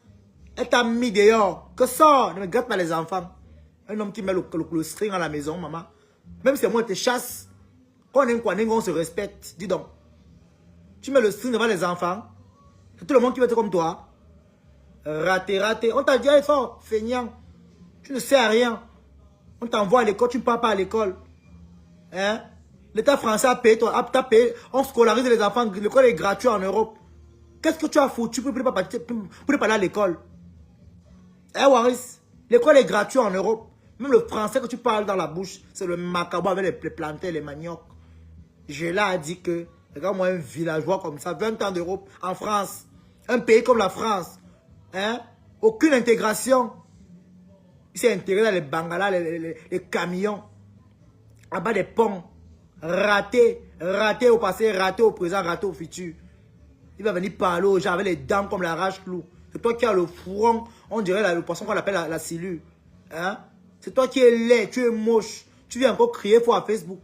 Elle t'a mis dehors. Que ça, ne me gratte pas les enfants. Un homme qui met le string à la maison, maman. Même si moi, te chasse. Quand on se respecte. Dis donc. Tu mets le string devant les enfants. C'est tout le monde qui veut être comme toi. Raté, raté. On t'a dit, allez fort, feignant. Tu ne sais rien. On t'envoie à l'école, tu ne pars pas à l'école. Hein? L'État français a payé, on scolarise les enfants. L'école est gratuite en Europe. Qu'est-ce que tu as foutu pour ne pas aller à l'école? Hein, Waris? L'école est gratuite en Europe. Même le français que tu parles dans la bouche, c'est le macabo avec les plantains et les maniocs. Je l'ai dit que, regarde-moi un villageois comme ça, 20 ans d'Europe, en France. Un pays comme la France. Hein? Aucune intégration. Il s'est intégré dans les bangalas, les camions. En bas des ponts. Raté. Raté au passé, raté au présent, raté au futur. Il va venir parler aux gens avec les dents comme la rage-clou. C'est toi qui as le front, on dirait le poisson qu'on appelle la cellule. Hein? C'est toi qui es laid, tu es moche. Tu viens encore crier fort à Facebook.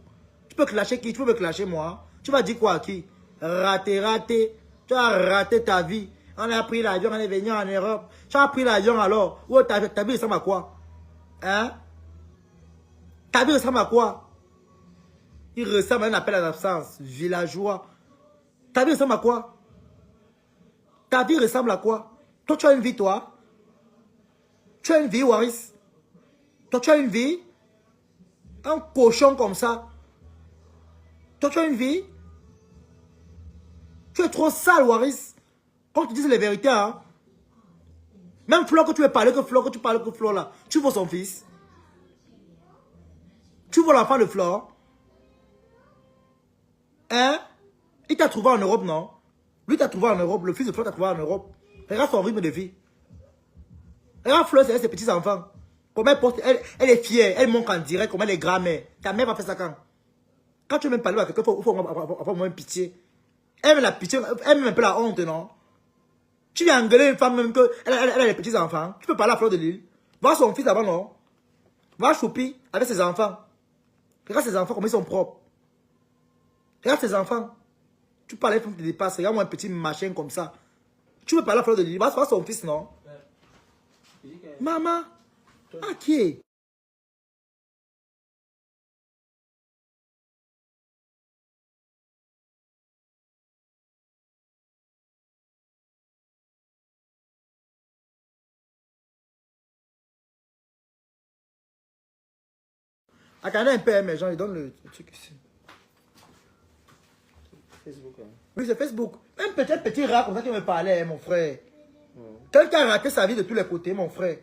Tu peux clasher qui? Tu peux me clasher moi? Tu vas dire quoi à qui? Raté, raté. Tu as raté ta vie. On a pris l'avion, on est venu en Europe. Tu as pris l'avion alors. Oh, ta vie ressemble à quoi? Hein? Ta vie ressemble à quoi? Il ressemble à un appel à l'absence. Villageois. Ta vie ressemble à quoi? Ta vie ressemble à quoi? Toi, tu as une vie, toi? Tu as une vie, Waris? Toi, tu as une vie? Un cochon comme ça. Toi, tu as une vie? Tu es trop sale, Waris. Quand tu dis les vérités, hein? Même Flo que tu veux parler, que tu parles que Flo là. Tu vois son fils? Tu vois l'enfant de Flo? Hein? Il t'a trouvé en Europe, non? Lui t'a trouvé en Europe, le fils de Flo t'a trouvé en Europe. Regarde son rythme de vie. Regarde Flo, c'est ses petits-enfants. Comment elle porte, elle est fière, elle montre en direct comment elle est grand-mère. Ta mère va faire ça quand? Quand tu veux même parler à quelqu'un, il faut avoir moins pitié. Elle met la pitié, elle met un peu la honte, non? Tu viens engueuler une femme même que elle a les petits-enfants. Tu peux parler à Fleur de Lille. Voir son fils avant, non? Va Choupi avec ses enfants. Regarde ses enfants, comme ils sont propres. Regarde ses enfants. Tu parles avec une femme qui te dépasse. Regarde-moi un petit machin comme ça. Tu veux parler à Fleur de Lille. Va voir son fils, non? Maman. Ah, qui est? Attendez un peu, mes gens, ils donnent le truc ici. Facebook, hein. Oui, c'est Facebook. Un petit rat comme ça qui me parlait, mon frère. Quelqu'un a raté sa vie de tous les côtés, mon frère.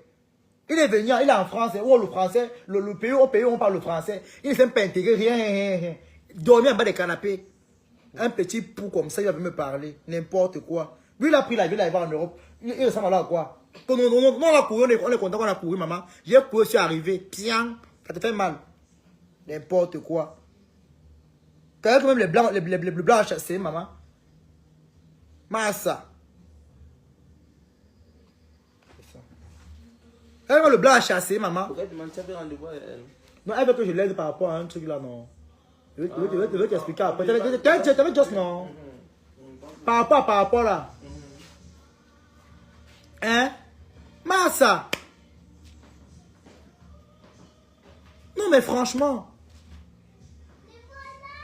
Il est venu, il est en France, oh, le français, le pays, au pays où on parle le français. Il ne s'est pas intégré, rien. Dormir en bas des canapés. Un petit pou comme ça, il va me parler. N'importe quoi. Lui, il a pris la vie, il va en Europe. Il ressemble à quoi? Non, on a couru, on est content qu'on a couru, maman. J'ai couru, je suis arrivé. Piang, ça te fait mal. N'importe quoi. Quand même les blancs à chasser, maman. Massa. C'est ça. Quand le blanc à chasser, maman. Pourquoi tu m'as fait rendez-vous à elle? Non, elle veut que je l'aide par rapport à un truc là, non. Je vais t'expliquer après. T'avais juste non. Par rapport là. Hein? Massa. Non mais franchement.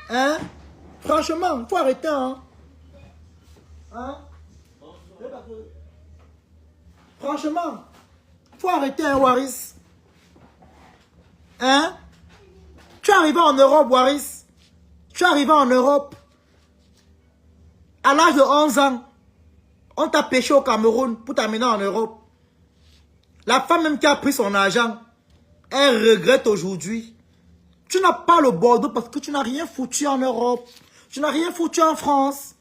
Hein? Franchement, faut arrêter, hein? Hein? Franchement, faut arrêter, hein, Waris? Hein? Tu es arrivé en Europe, Waris. Tu es arrivé en Europe. À l'âge de 11 ans, on t'a pêché au Cameroun pour t'amener en Europe. La femme même qui a pris son argent, elle regrette aujourd'hui. Tu n'as pas le Bordeaux parce que tu n'as rien foutu en Europe. Tu n'as rien foutu en France.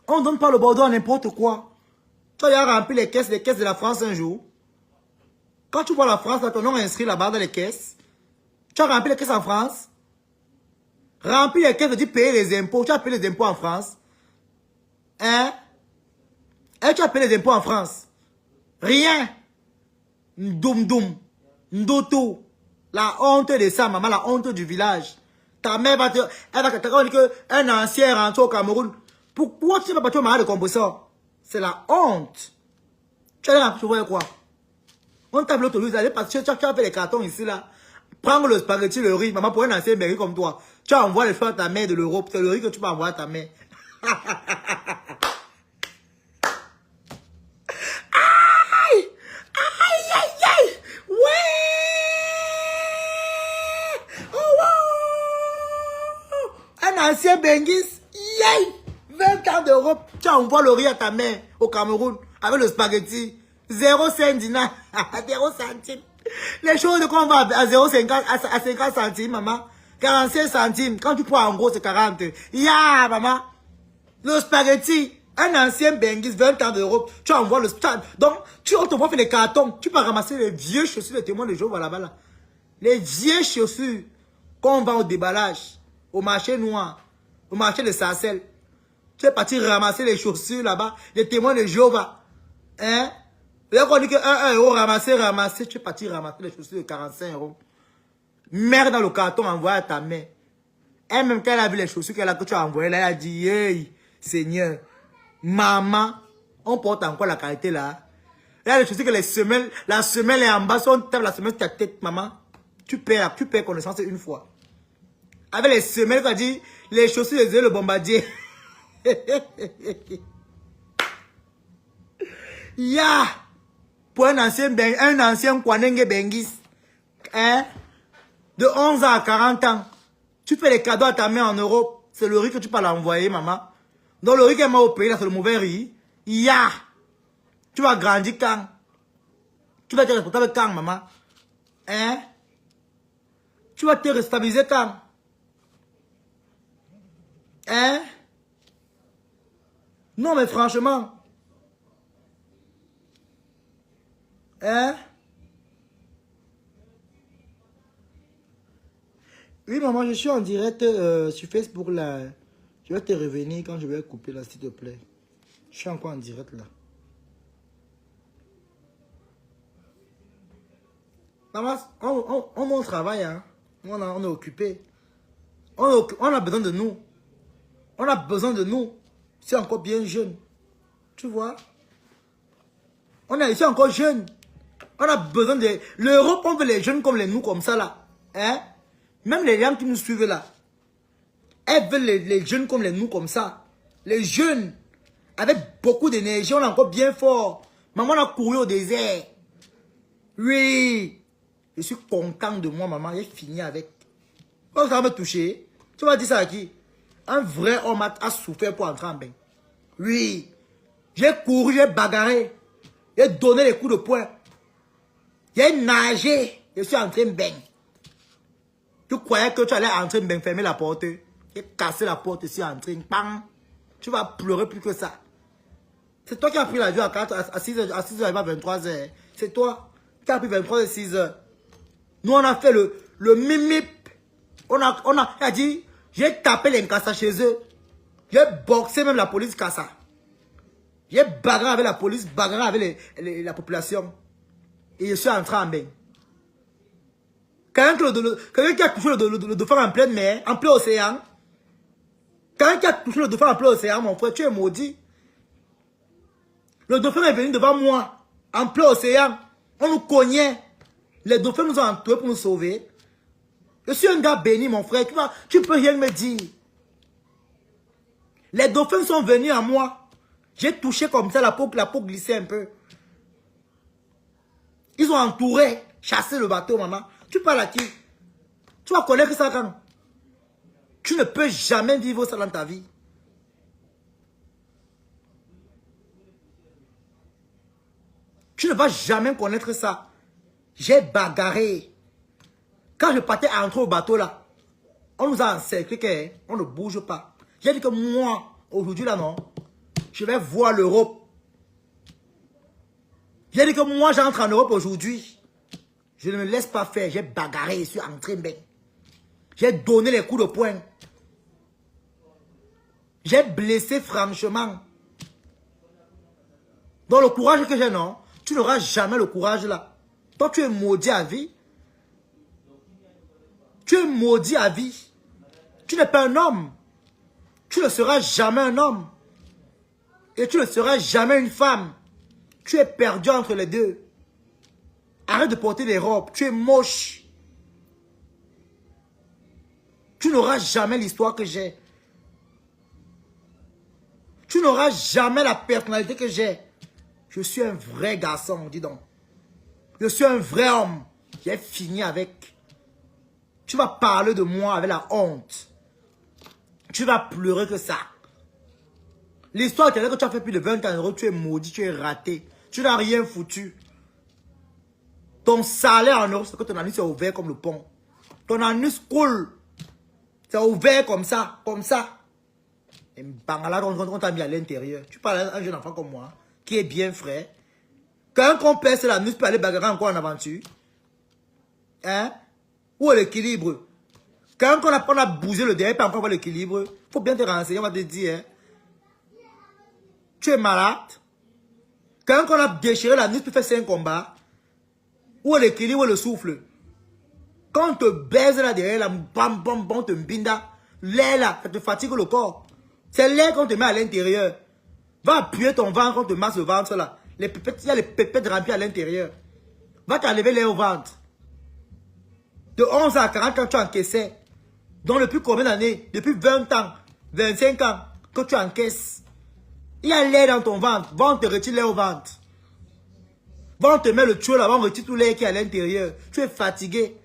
On ne donne pas le Bordeaux à n'importe quoi. Tu as rempli les caisses de la France un jour. Quand tu vois la France, là, ton nom est inscrit là-bas dans les caisses. Tu as rempli les caisses en France. Rempli les caisses, tu payes les impôts. Tu as payé les impôts en France. Hein? Et tu as payé les impôts en France. Rien. Ndoum. Ndoto. La honte de ça, maman, la honte du village. Ta mère va te... Elle va te dire qu'un ancien rentre au Cameroun. Pourquoi tu ne vas pas te marier de compresseur? C'est la honte. Tu as dit, tu vois quoi? On t'a voulu te aller parce que tu as fait les cartons ici, là. Prends le spaghetti, le riz. Maman, pour un ancien berry comme toi, tu envoies les choses à ta mère de l'Europe. C'est le riz que tu peux envoyer à ta mère. Aïe! Aïe! Ouais! Oh, wow! Un ancien Bengis, yay! 20 ans d'Europe, tu envoies le riz à ta mère au Cameroun avec le spaghetti. 0 cent dinar, 0 centimes. Les choses de qu'on va à 0,50 à 50 centimes, maman. 45 centimes. Quand tu prends en gros, c'est 40. Ya, maman. Le spaghetti, un ancien Bengis, 20 ans d'Europe, tu envoies le spaghetti. Donc, tu te vois faire les cartons. Tu peux ramasser les vieux chaussures des témoins de Jéhovah là-bas. Là. Les vieilles chaussures qu'on vend au déballage, au marché noir, au marché de Sarcelles. Tu es parti ramasser les chaussures là-bas, les témoins de Jéhovah. Hein? Là, on dit que 1 euro ramasser, tu es parti ramasser les chaussures de 45 euros. Merde dans le carton, envoyé à ta mère. Elle, même quand elle a vu les chaussures que tu as envoyées, là, elle a dit, hey, Seigneur, maman, on porte encore la qualité là. Là, les chaussures que la semelle est en bas, si on tape la semelle sur ta tête, maman, tu perds connaissance une fois. Avec les semelles, tu as dit, les chaussures, le bombardier. Ya! Pour un ancien Kwanenge Bengis, hein? De 11 ans à 40 ans, tu fais les cadeaux à ta mère en Europe, c'est le riz que tu peux l'envoyer, maman. Donc le riz qu'elle m'a au pays, là, c'est le mauvais riz. Ya! Tu vas grandir quand? Tu vas te responsable quand, maman? Hein? Tu vas te restabiliser quand? Hein? Non, mais franchement. Hein? Oui, maman, je suis en direct sur Facebook là. Je vais te revenir quand je vais couper là, s'il te plaît. Je suis encore en direct là. Maman, on travaille, hein. On est occupé. On a besoin de nous. On a besoin de nous. C'est encore bien jeune. Tu vois? On est ici encore jeune. On a besoin de... L'Europe, on veut les jeunes comme nous, comme ça là. Hein? Même les gens qui nous suivent là. Elles veulent les jeunes comme nous, comme ça. Les jeunes, avec beaucoup d'énergie, on est encore bien fort. Maman a couru au désert. Oui. Je suis content de moi, maman. J'ai fini avec. Quand ça va me toucher, tu vas dire ça à qui? Un vrai homme a souffert pour entrer en bain. Oui. J'ai couru, j'ai bagarré. J'ai donné les coups de poing. J'ai nagé. Je suis entré en bain. Tu croyais que tu allais entrer en bain, fermer la porte. J'ai cassé la porte ici, entré. Bang. Tu vas pleurer plus que ça. C'est toi qui as pris l'avion à 6h, à 6h, 23h. C'est toi qui as pris 23h, 6h. Nous, on a fait le mimip. Il a dit, j'ai tapé les Nkassa chez eux. J'ai boxé même la police Kassa. J'ai bagarré avec la police, bagarré avec la population. Et je suis entré en bain. Quelqu'un qui a touché le dauphin en pleine mer, en plein océan. Quelqu'un qui a touché le dauphin en plein océan, mon frère, tu es maudit. Le dauphin est venu devant moi, en plein océan. On nous cognait. Les dauphins nous ont entourés pour nous sauver. Je suis un gars béni, mon frère. Tu peux rien me dire. Les dauphins sont venus à moi. J'ai touché comme ça, la peau glissait un peu. Ils ont entouré, chassé le bateau, maman. Tu parles à qui? Tu vas connaître ça quand? Tu ne peux jamais vivre ça dans ta vie. Tu ne vas jamais connaître ça. J'ai bagarré. Quand je partais entrer au bateau là, on nous a encerclé qu'on ne bouge pas. J'ai dit que moi, aujourd'hui là non, je vais voir l'Europe. J'ai dit que moi j'entre en Europe aujourd'hui. Je ne me laisse pas faire. J'ai bagarré, je suis entré bien. J'ai donné les coups de poing. J'ai blessé franchement. Donc le courage que j'ai, non, tu n'auras jamais le courage là. Toi tu es maudit à vie. Tu es maudit à vie. Tu n'es pas un homme. Tu ne seras jamais un homme. Et tu ne seras jamais une femme. Tu es perdu entre les deux. Arrête de porter des robes. Tu es moche. Tu n'auras jamais l'histoire que j'ai. Tu n'auras jamais la personnalité que j'ai. Je suis un vrai garçon, dis donc. Je suis un vrai homme. J'ai fini avec. Tu vas parler de moi avec la honte. Tu vas pleurer que ça. L'histoire, c'est que tu as fait plus de 20 ans, tu es maudit, tu es raté. Tu n'as rien foutu. Ton salaire en euros, c'est que ton anus est ouvert comme le pont. Ton anus coule. C'est ouvert comme ça, comme ça. Et bangala, on t'a mis à l'intérieur. Tu parles à un jeune enfant comme moi, qui est bien frais. Quand on pèse l'anus peut aller bagarrer encore en aventure. Hein? Où est l'équilibre? Quand on a bougé le derrière, pas encore voir l'équilibre. Il faut bien te renseigner, on va te dire. Hein? Tu es malade. Quand on a déchiré l'anus, tu fais 5 combats. Où est l'équilibre, où est le souffle? Quand on te baise là derrière, là, bam, bam, bam, te mbinda, l'air là, ça te fatigue le corps. C'est l'air qu'on te met à l'intérieur. Va appuyer ton ventre, quand on te masse le ventre là. Il y a les pépettes remplies à l'intérieur. Va t'enlever l'air au ventre. De 11 à 40 ans, tu encaissais. Donc depuis combien d'années? Depuis 20 ans, 25 ans, que tu encaisses. Il y a l'air dans ton ventre. Va, on te retire l'air au ventre. Va, on te met le tuyau là, on retire tout l'air qui est à l'intérieur. Tu es fatigué.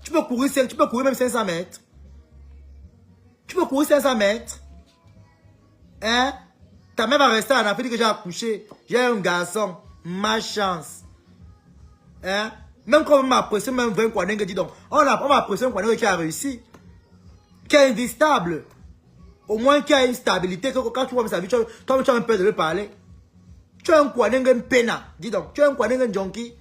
Tu peux courir même 500 mètres. Tu peux courir 500 mètres. Hein? Ta mère va rester en Afrique que j'ai accouché. J'ai un garçon. Ma chance. Hein? Même quand on m'a apprécié, même 20 Kwanengue, dis donc. On va apprécier un Kwanengue qui a réussi. Qui est instable. Au moins qui a une stabilité. Quand tu vois sa vie, toi tu as un peu de lui parler. Tu es un Kwanengue pena. Dis donc. Tu es un Kwanengue junkie.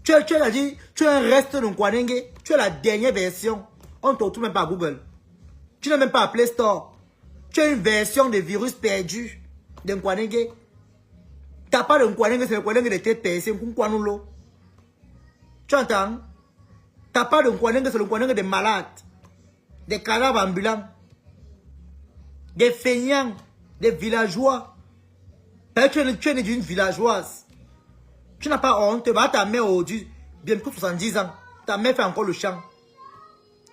Tu es un reste d'un Kwanengue. Tu es la dernière version. On ne te retrouve même pas à Google. Tu n'es même pas à Play Store. Tu es une version de virus perdu d'un Kwanengue. Tu n'as pas de Kwanengue, c'est le Kwanengue de tête percée. Tu entends? Tu n'as pas de Kwanengue, c'est le Kwanengue des malades. Des cadavres ambulants. Des feignants. Des villageois. Tu es né d'une villageoise. Tu n'as pas honte. Ta mère aujourd'hui, bien plus de 70 ans. Ta mère fait encore le chant.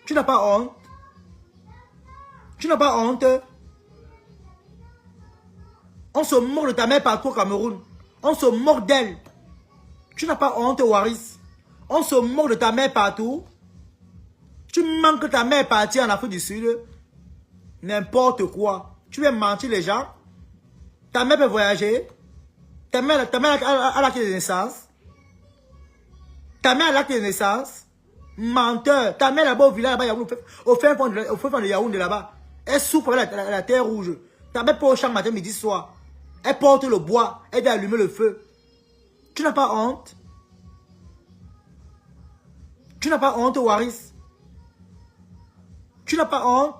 Tu n'as pas honte. Tu n'as pas honte. On se moque de ta mère partout au Cameroun. On se moque d'elle. Tu n'as pas honte, Waris. On se moque de ta mère partout. Tu manques que ta mère est partie en Afrique du Sud. N'importe quoi. Tu veux mentir les gens. Ta mère peut voyager. Ta mère a l'acte de naissance. Ta mère a l'acte de naissance. Menteur. Ta mère là-bas au village, là-bas, au fin fond de Yaoundé là-bas. Elle souffre avec la terre rouge. Ta mère peut au champ matin, midi, soir. Elle porte le bois. Elle doit allumer le feu. Tu n'as pas honte? Tu n'as pas honte, Waris? Tu n'as pas honte?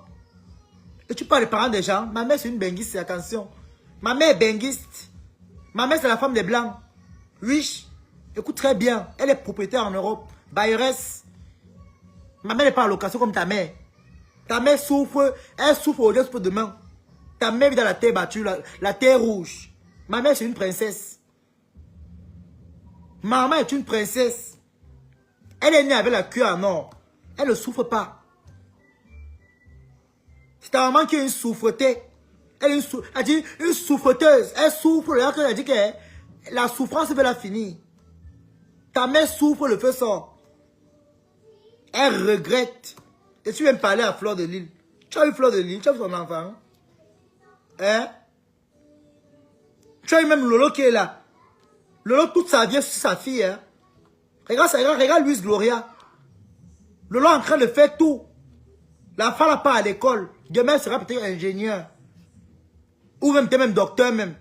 Et tu parles des parents des gens. Ma mère, c'est une benguiste, attention. Ma mère est benguiste. Ma mère, c'est la femme des Blancs. Riche. Écoute très bien. Elle est propriétaire en Europe. Bayeresse. Ma mère n'est pas en location comme ta mère. Ta mère souffre, elle souffre aujourd'hui, elle souffre demain. Ta mère vit dans la terre battue, la terre rouge. Ma mère, c'est une princesse. Maman est une princesse. Elle est née avec la queue en or. Elle ne souffre pas. C'est ta maman qui est une souffreté. Elle dit une souffreteuse. Elle souffre. Elle dit que la souffrance veut la finir. Ta mère souffre, le feu sort. Elle regrette. Et tu viens me parler à Fleur de Lille. Tu as eu Fleur de Lille, tu as vu son enfant. Hein? Tu as eu même Lolo qui est là. Lolo, toute sa vie, c'est sa fille. Hein? Regarde Luis Gloria. Lolo est en train de faire tout. La femme n'a pas à l'école. Demain, elle sera peut-être ingénieur. Ou même docteur même.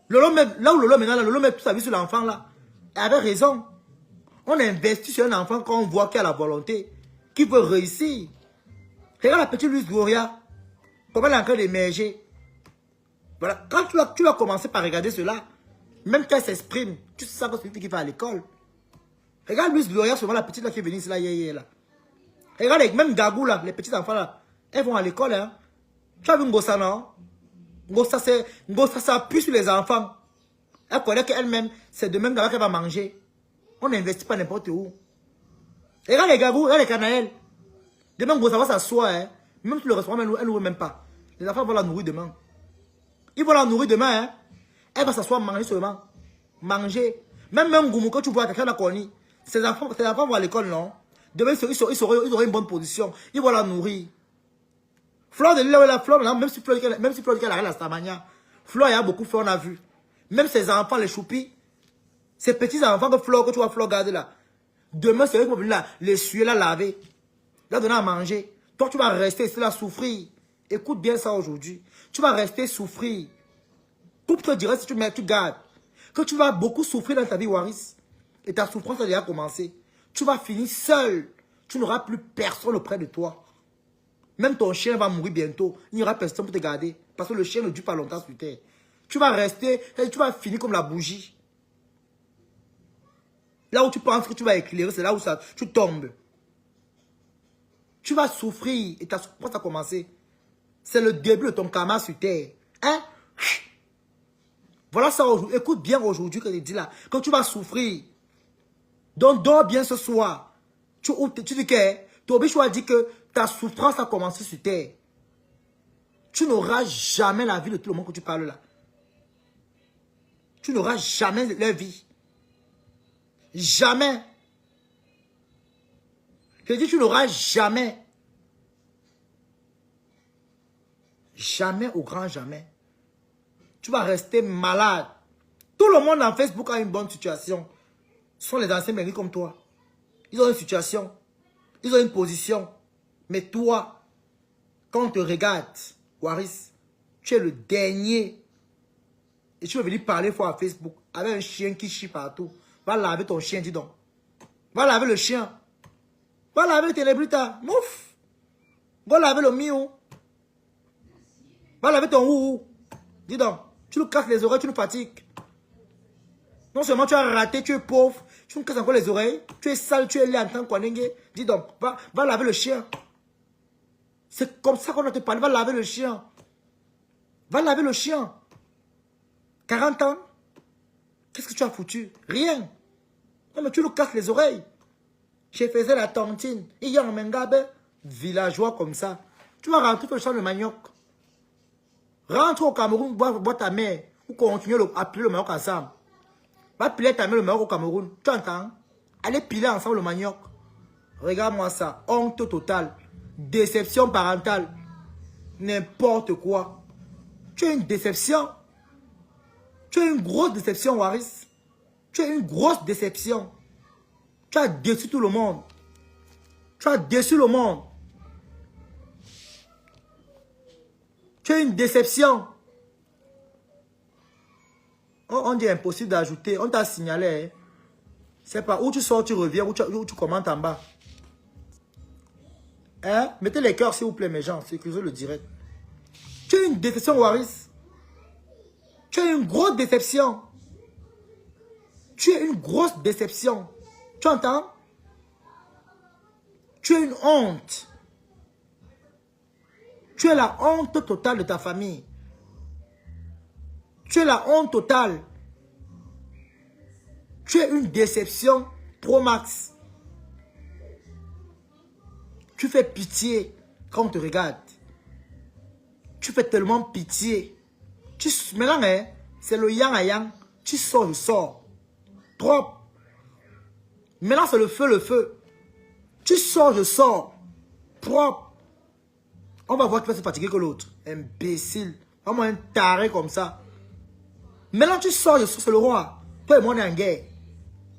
Lolo, même, là où Lolo maintenant, Lolo met toute sa vie sur l'enfant là. Elle avait raison. On investit sur un enfant quand on voit qu'il a la volonté, qu'il veut réussir. Regarde la petite Luis Gloria. Comment elle est en train d'émerger. Voilà. Quand tu vas commencer par regarder cela, même quand elle s'exprime, tu sais que c'est une fille qui va à l'école. Regarde Luis Gloria, souvent la petite là qui est venue ici là, là. Regarde, même Gagou là, les petits enfants là, elles vont à l'école. Hein. Tu as vu Ngossa, non? Ngossa, ça appuie sur les enfants. Elle connaît qu'elle-même, c'est de même qu'elle va manger. On n'investit pas n'importe où. Regarde les Gagou, regarde les Canaël. Demain, Ngossa va s'asseoir. Hein. Même sur le restaurant, elle n'ouvre même pas. Les enfants vont la nourrir demain. Ils vont la nourrir demain. Hein. Elle va s'asseoir, manger seulement. Manger. Même Goumou, quand tu vois quelqu'un a connu, ses enfants vont à l'école, non? Demain, ils auraient une bonne position. Ils vont la nourrir. Fleur de Lille, la Fleur, même si Fleur arrive à Stamania, Fleur, il y a beaucoup de Fleur, on a vu. Même ses enfants, les choupis, ces petits enfants que tu vois Fleur garder là. Demain, c'est eux qui vont venir là, les suer, la laver, la donner à manger. Toi, tu vas rester ici là, souffrir. Écoute bien ça aujourd'hui. Tu vas rester souffrir. Pour te dire, si tu gardes, que tu vas beaucoup souffrir dans ta vie, Waris. Et ta souffrance a déjà commencé. Tu vas finir seul. Tu n'auras plus personne auprès de toi. Même ton chien va mourir bientôt. Il n'y aura personne pour te garder. Parce que le chien ne dure pas longtemps sur terre. Tu vas rester et tu vas finir comme la bougie. Là où tu penses que tu vas éclairer, c'est là où tu tombes. Tu vas souffrir et ta souffrance a commencé. C'est le début de ton karma sur terre. Hein? Voilà ça aujourd'hui. Écoute bien aujourd'hui que je dis là. Quand tu vas souffrir. Donc dors bien ce soir. Tu dis que Tobichou dit que ta souffrance a commencé sur terre. Tu n'auras jamais la vie de tout le monde que tu parles là. Tu n'auras jamais leur vie. Jamais. Je dis tu n'auras jamais. Jamais au grand jamais. Tu vas rester malade. Tout le monde en Facebook a une bonne situation. Ce sont les anciens mérites comme toi. Ils ont une situation. Ils ont une position. Mais toi, quand on te regarde, Waris, tu es le dernier. Et tu veux venir parler fois à Facebook avec un chien qui chie partout. Va laver ton chien, dis donc. Va laver le chien. Va laver le télébrita. Mouf. Va laver le miou. Va laver ton ou. Dis donc. Tu nous casses les oreilles, tu nous fatigues. Non seulement tu as raté, tu es pauvre. Tu nous casses encore les oreilles. Tu es sale, tu es laid en tant qu'Ouanengue. Dis donc. Va laver le chien. C'est comme ça qu'on doit te parler. Va laver le chien. Va laver le chien. 40 ans. Qu'est-ce que tu as foutu? Rien. Non, mais tu nous casses les oreilles. Je faisais la tontine. Il y a un mengabe, villageois comme ça. Tu vas rentrer sur le champ de manioc. Rentre au Cameroun, bois ta mère. Ou continue à piler le manioc ensemble. Va piler ta mère le manioc au Cameroun. Tu entends? Allez piler ensemble le manioc. Regarde-moi ça. Honte totale. Déception parentale. N'importe quoi. Tu as une déception. Tu as une grosse déception, Waris. Tu as une grosse déception. Tu as déçu tout le monde. Tu as déçu le monde. Tu as une déception. On dit impossible d'ajouter. On t'a signalé. Hein. C'est pas où tu sors, tu reviens, où tu commentes en bas. Hein? Mettez les cœurs, s'il vous plaît, mes gens. Sécurisez le direct. Tu as une déception, Waris. Tu as une grosse déception. Tu as une grosse déception. Tu entends? Tu es une honte. Tu es la honte totale de ta famille. Tu es la honte totale. Tu es une déception pro max. Tu fais pitié quand on te regarde. Tu fais tellement pitié. Maintenant, hein, c'est le yang à yang. Tu sors, je sors. Propre. Maintenant, c'est le feu, le feu. Tu sors, je sors. Propre. On va voir qui va se fatiguer que l'autre. Imbécile. Vraiment un taré comme ça. Maintenant, tu sors, je sors, c'est le roi. Toi et moi, on est en guerre.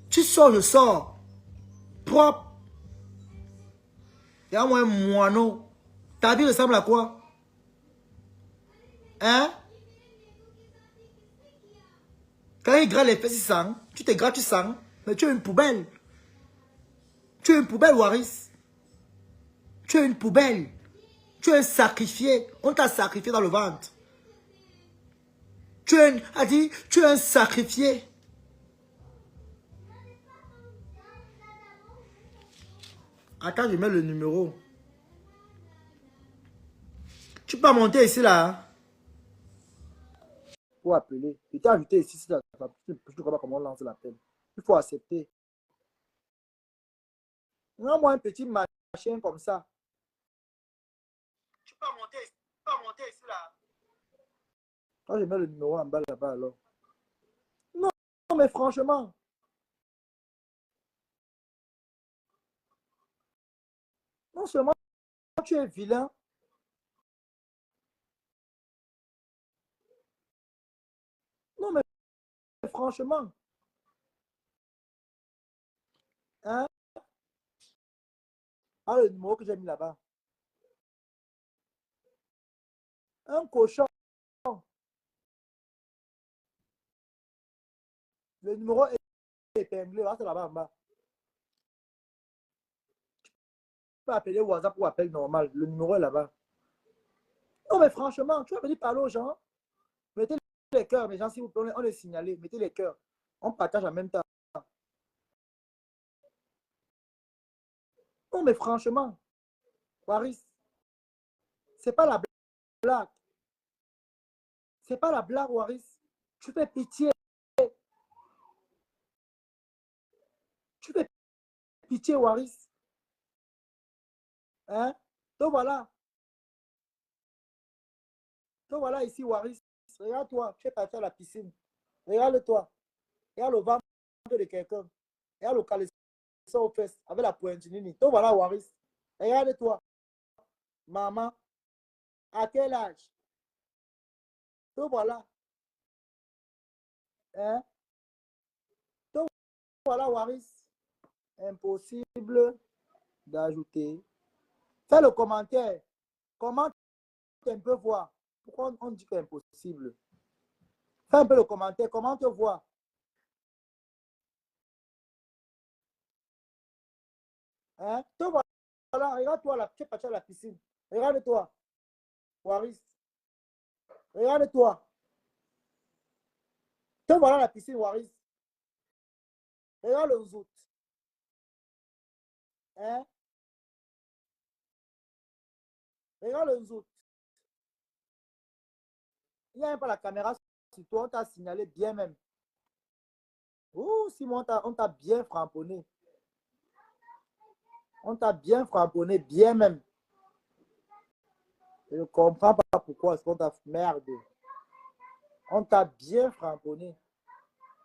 Tu sors, je sors. Propre. Il y a moi un moineau. Ta vie ressemble à quoi? Hein? Quand il gratte les fesses, il sent. Tu te grattes, tu sens. Mais tu es une poubelle. Tu es une poubelle, Waris. Tu es une poubelle. Tu es un sacrifié. On t'a sacrifié dans le ventre. Tu es tu es un sacrifié. Attends, je mets le numéro. Tu peux monter ici, là. Pour appeler. Je t'ai invité ici, je ne sais pas comment on lance l'appel. Il faut accepter. Non, moi, un petit machin comme ça. Tu peux monter ici, là. Quand je mets le numéro en bas, là-bas, alors. Non, mais franchement. Non seulement tu es vilain. Non, mais franchement. Hein? Ah, le numéro que j'ai mis là-bas. Un cochon. Le numéro est épinglé. C'est là-bas en bas. Tu peux appeler WhatsApp ou appel normal. Le numéro est là-bas. Non, mais franchement, tu vas venir parler aux gens. Mettez les cœurs, mes gens, s'il vous plaît, on est signalé. Mettez les cœurs. On partage en même temps. Non, mais franchement, Waris, c'est pas la blague. C'est pas la blague, Waris. Tu fais pitié. Tu fais pitié, Waris. Hein? Donc voilà. Donc voilà ici, Waris. Regarde-toi, tu es parti à la piscine. Regarde-toi. Regarde le ventre de quelqu'un. Regarde le caleçon aux fesses avec la pointe nini. Donc voilà, Waris. Regarde-toi. Maman, à quel âge? Donc voilà. Hein? Donc voilà, Waris. Impossible d'ajouter. Fais le commentaire. Comment un peu voir? Pourquoi on dit que c'est impossible? Fais un peu le commentaire. Comment te voir? Hein? Donc voilà, regarde-toi là. Tu es parti à la piscine. Regarde-toi. Waris. Regarde-toi. Te voilà la piscine, Waris. Regarde le zout. Hein? Regarde le zout. Il n'y a même pas la caméra sur toi. On t'a signalé bien même. Ouh, Simon, on t'a bien framponné. On t'a bien framponné, bien même. Je ne comprends pas pourquoi est-ce qu'on t'a merde. On t'a bien framponné.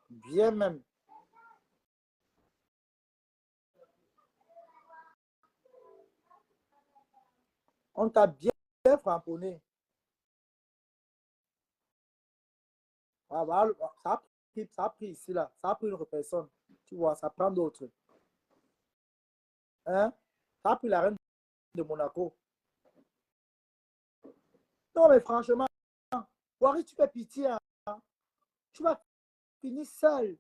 Bien même. On t'a bien framponné. Ah, voilà, ça a pris ici, là. Ça a pris une autre personne. Tu vois, ça prend d'autres. Hein? Ça a pris la reine de Monaco. Non, mais franchement, Wari, tu fais pitié. Hein? Tu vas finir seul.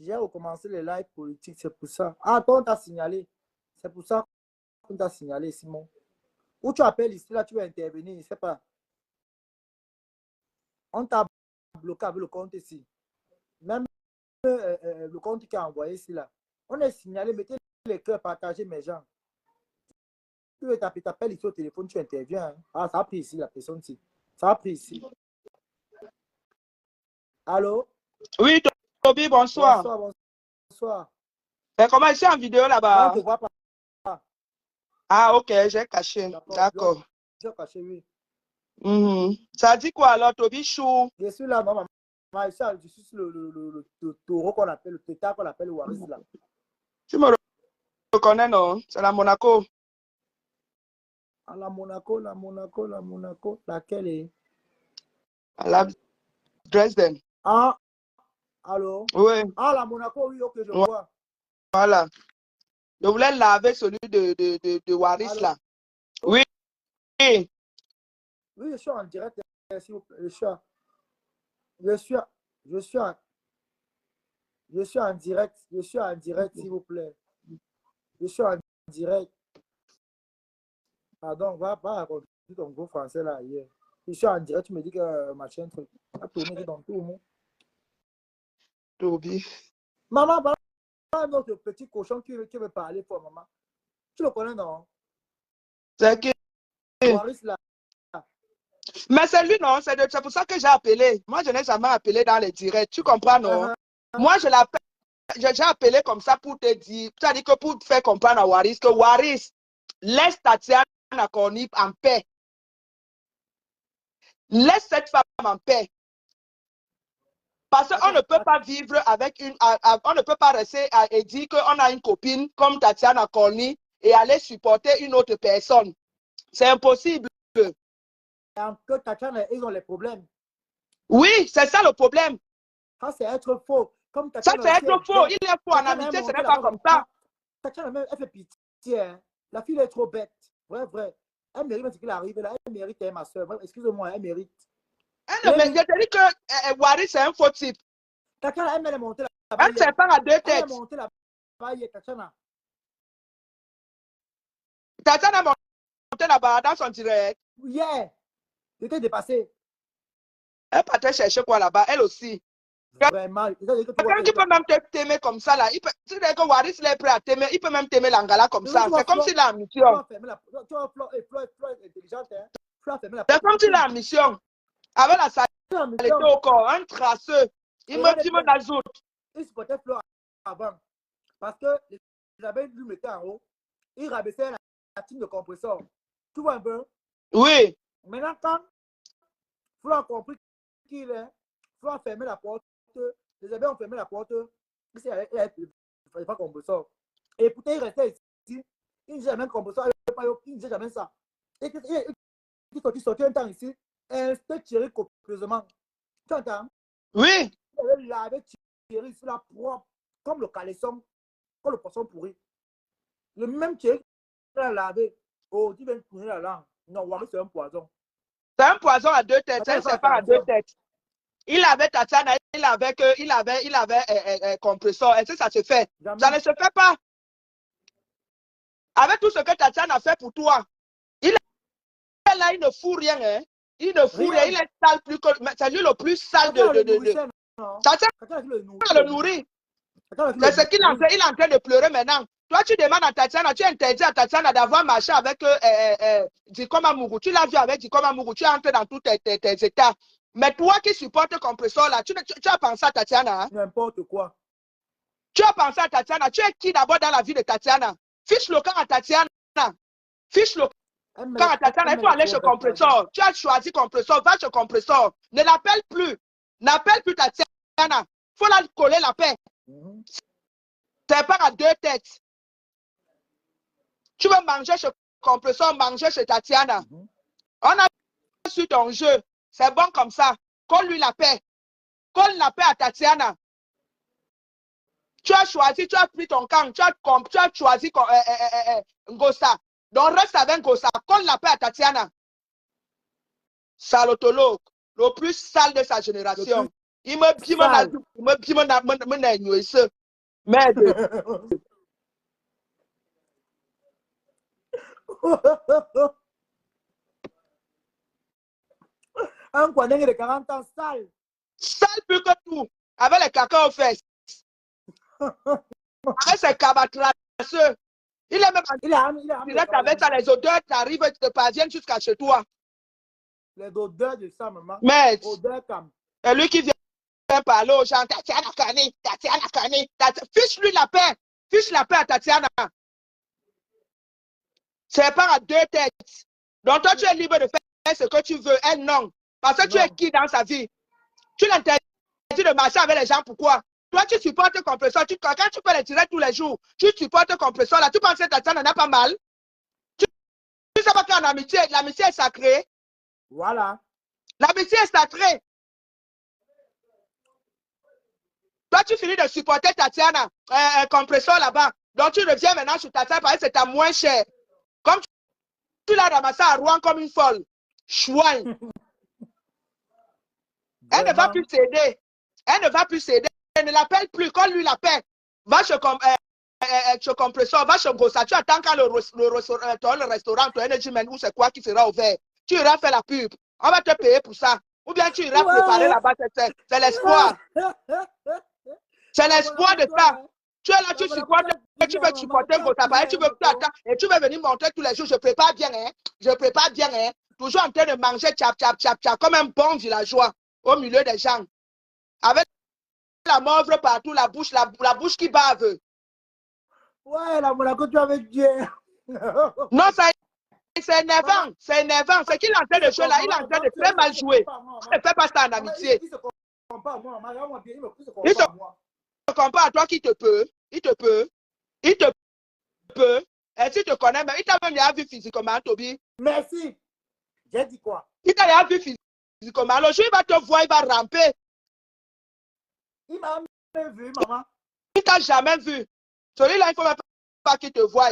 J'ai recommencé les lives politiques, c'est pour ça. Ah, toi, on t'a signalé. C'est pour ça qu'on t'a signalé, Simon. Ou tu appelles ici, là, tu vas intervenir, je ne sais pas. On t'a bloqué avec le compte ici. Même le compte qui a envoyé ici là. On est signalé, mettez les cœurs, partagez mes gens. Tu t'appelles ici au téléphone, tu interviens. Hein. Ah, ça a pris ici, la personne ici. Ça a pris ici. Allô? Oui, Toby, bonsoir. Bonsoir, bonsoir. Mais comment c'est en vidéo Non, là-bas? on ne te voit pas. Ah, ok, j'ai caché. D'accord. J'ai caché, oui. Ça dit quoi alors, Toby Chou? Je suis là, maman. Je suis sur le taureau qu'on appelle, le tétard qu'on appelle le Waris là. Tu me reconnais, non? C'est la Monaco. Ah, la Monaco, la Monaco, la Monaco. Laquelle est? La Dresden. Ah, allô? Oui. Ah, la Monaco, oui, ok, je vois. Voilà. Je voulais laver celui de Waris Allô? là. Oui. Oui, je suis en direct, s'il vous plaît. Je suis en direct, s'il vous plaît. Je suis en direct. Pardon, va raconter ton gros français là hier. Je suis en direct, tu me dis que machin truc. A tourné dans tout le monde. Toby. Maman, voilà notre petit cochon qui veut parler pour maman. Tu le connais, non? C'est qui? Waris là. Mais c'est lui, non? C'est pour ça que j'ai appelé. Moi, je n'ai jamais appelé dans les directs. Tu comprends, non? Moi, je l'appelle. J'ai appelé comme ça pour te dire, c'est-à-dire que pour te faire comprendre à Waris que Waris, laisse Tatiana Cornip en paix. Laisse cette femme en paix. Parce qu'on ne peut pas vivre avec on ne peut pas rester et dire qu'on a une copine comme Tatiana Corny et aller supporter une autre personne. C'est impossible. Que Tatiana, ils ont les problèmes. Oui, c'est ça le problème. Ça, c'est être faux. Comme ça, c'est être faux. Il est faux en amitié, ce n'est pas comme ça. Tatiana, même, elle fait pitié. Hein. La fille est trop bête. Vrai. Elle mérite ce qu'il arrive là. Elle mérite, ma soeur. Excuse-moi, elle mérite. Mais je te dis que Waris, c'est un faux type. Tatiana, elle est montée là-bas. Elle se part à deux têtes. Elle est montée là-bas, Tatiana. Tatiana est montée là-bas dans son direct. Yeah. J'étais dépassé. Elle partait chercher quoi là-bas, elle aussi. Vraiment. Quelqu'un qui peut même t'aimer comme ça là. Tu sais que Waris est prêt à t'aimer, il peut même t'aimer l'Angala comme ça. C'est comme s'il a en mission. C'est comme s'il a en mission. Avec la saleté au corps, un traceux. Il me dit mon azout. Il supportait Fleur avant. Parce que les abeilles lui mettaient en haut. Il rabaissait la team de compresseur. Tu vois un peu? Oui. Maintenant, quand Fleur a compris qu'il est, Fleur a fermé la porte. Les abeilles ont fermé la porte. Il ne fallait pas compresseur. Et pourtant, il restait ici. Il ne disait jamais compresseur. Il ne disait jamais ça. Et il sortit un temps ici. Et c'était tiré copieusement. Tu entends? Oui. Il avait lavé Thierry sur la propre, comme le caleçon, comme le poisson pourri. Le même Thierry qu'il a lavé. Oh, tu viens de tourner la langue. Non, Waris, c'est un poison. C'est un poison à deux têtes. C'est un serpent à deux têtes. Il avait Tatiana, il avait compresseur. Est-ce que ça se fait? Jamais. Ça ne se fait pas. Avec tout ce que Tatiana a fait pour toi, il est là, il ne fout rien. Hein? Il ne fout rien. Il est sale plus que. C'est lui le plus sale de. Tatiana le nourrit. C'est ce qu'il est en train de pleurer maintenant. Toi, tu demandes à Tatiana, tu interdis à Tatiana d'avoir marché avec Dikoma Mougou. Tu l'as vu avec Dikoma Mougou, tu es entré dans tous tes états. Mais toi qui supportes compresseur là, tu as pensé à Tatiana. Hein? N'importe quoi. Tu as pensé à Tatiana. Tu es qui d'abord dans la vie de Tatiana? Fiche le camp à Tatiana. Fiche le camp à Tatiana. Il faut aller chez compresseur. Tu as choisi compresseur. Va chez compresseur. Ne l'appelle plus. N'appelle plus Tatiana. Il faut la coller la paix. C'est pas à deux têtes. Tu veux manger chez compresseur, manger chez Tatiana. On a su ton jeu. C'est bon comme ça. Colle-lui la paix. Colle la paix à Tatiana. Tu as choisi, tu as pris ton camp, tu as choisi Ngosa. Donc reste avec Ngosa. Colle la paix à Tatiana. Salotologue. Le plus sale de sa génération. Il me dit mon merde. Un Kwaneng de 40 ans sale. Sale plus que tout. Avec les caca aux fesses. Avec ses cabatrasseux. Il est même en direct avec ça, les odeurs t'arrivent et te parviennent jusqu'à chez toi. Les odeurs de ça, maman. Mais, odeurs comme... et lui qui vient parler aux gens, Tatiana Kane, Tatiana Kane, fiche-lui la paix. Fiche la paix à Tatiana. C'est pas à deux têtes. Donc toi, tu es libre de faire ce que tu veux. Elle, non. Parce que tu es qui dans sa vie? Tu l'interdis de marcher avec les gens. Pourquoi? Toi, tu supportes compresseur. Quand tu peux les tirer tous les jours, tu supportes compresseur. Là, tu penses que Tatiana n'a pas mal? Tu sais pas qu'en amitié, l'amitié est sacrée. Voilà. L'amitié est sacrée. Toi, tu finis de supporter Tatiana, compresseur là-bas. Donc, tu reviens maintenant sur Tatiana parce que c'est à moins cher. Comme tu l'as ramassé à Rouen comme une folle. Chouin. Elle ne va plus s'aider. Elle ne va plus s'aider. Elle ne l'appelle plus. Quand lui l'appelle, va chez compresseur, va chez Gossa. Tu attends quand le restaurant, ton Energy Man ou c'est quoi qui sera ouvert. Tu iras faire la pub. On va te payer pour ça. Ou bien tu iras préparer là-bas. C'est l'espoir. C'est l'espoir de ça. Tu es là, tu supportes, tu veux supporter Gossa. Tu veux attendre et tu veux venir montrer tous les jours. Je prépare bien, hein. Je prépare bien, hein. Toujours en train de manger tchap, comme un bon villageois au milieu des gens. Avec la morve partout, la bouche qui bave. Ouais, la Monaco, tu avais Dieu. Non, c'est énervant. C'est énervant. C'est qu'il est en train de jouer là. Il est en train de très mal jouer. On ne fait pas ça en amitié. Il se compare à moi. Il se compare à toi qui te peut. Il te peut. Il te peut. Et si tu te connais, mais il t'a même vu physiquement, Toby. Merci. J'ai dit quoi? Il t'a vu physiquement. Le jour, il va te voir, il va ramper. Il m'a jamais vu, maman. Il t'a jamais vu. Celui-là, il ne faut même pas qu'il te voie.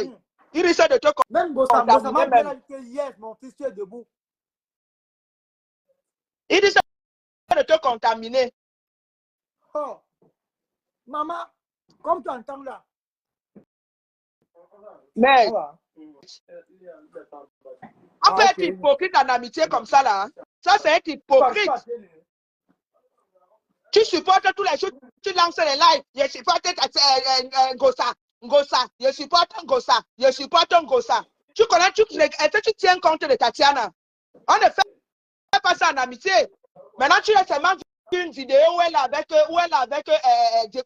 Il risque de te même Gossa m'a bien dit que hier, mon fils, tu es debout. Il risque de te contaminer. Oh. Maman, comme tu entends là. Mais on peut être hypocrite en amitié comme ça là. Ça, c'est être hypocrite. Tu supportes tous les jours, tu lances les lives. Je supporte Gossa. Je supporte Gossa. Je supporte Gossa. Tu connais, est-ce que tu tiens compte de Tatiana? On ne fait pas ça en amitié. Maintenant, tu as seulement vu une vidéo où elle est avec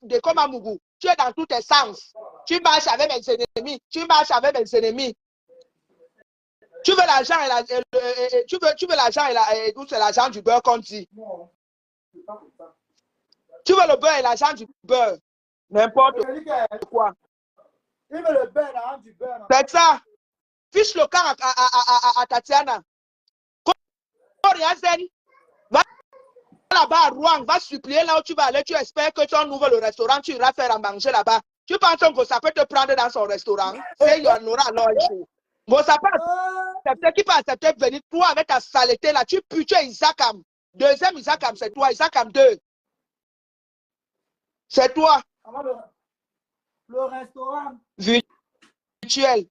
Dekoma Mugu. Tu es dans tous tes sens. Tu marches avec mes ennemis. Tu marches avec mes ennemis. Tu veux l'argent et tu veux l'argent et c'est l'argent du beurre qu'on dit. Tu veux le beurre et l'argent du beurre. N'importe quoi. Il veut le beurre et l'argent du beurre. C'est ça. Fiche le camp à Tatiana. Va là-bas à Rouen, va supplier là où tu vas aller. Tu espères que tu ouvres le restaurant, tu iras faire à manger là-bas. Tu penses que ça peut te prendre dans son restaurant? Et il y en aura alors un jour. Bon, ça peut accepter, qui peut accepter de venir, toi avec ta saleté là, tu pues, tu es Isakam. Deuxième Isakam, c'est toi, Isakam 2. C'est toi. Le restaurant. Virtuel.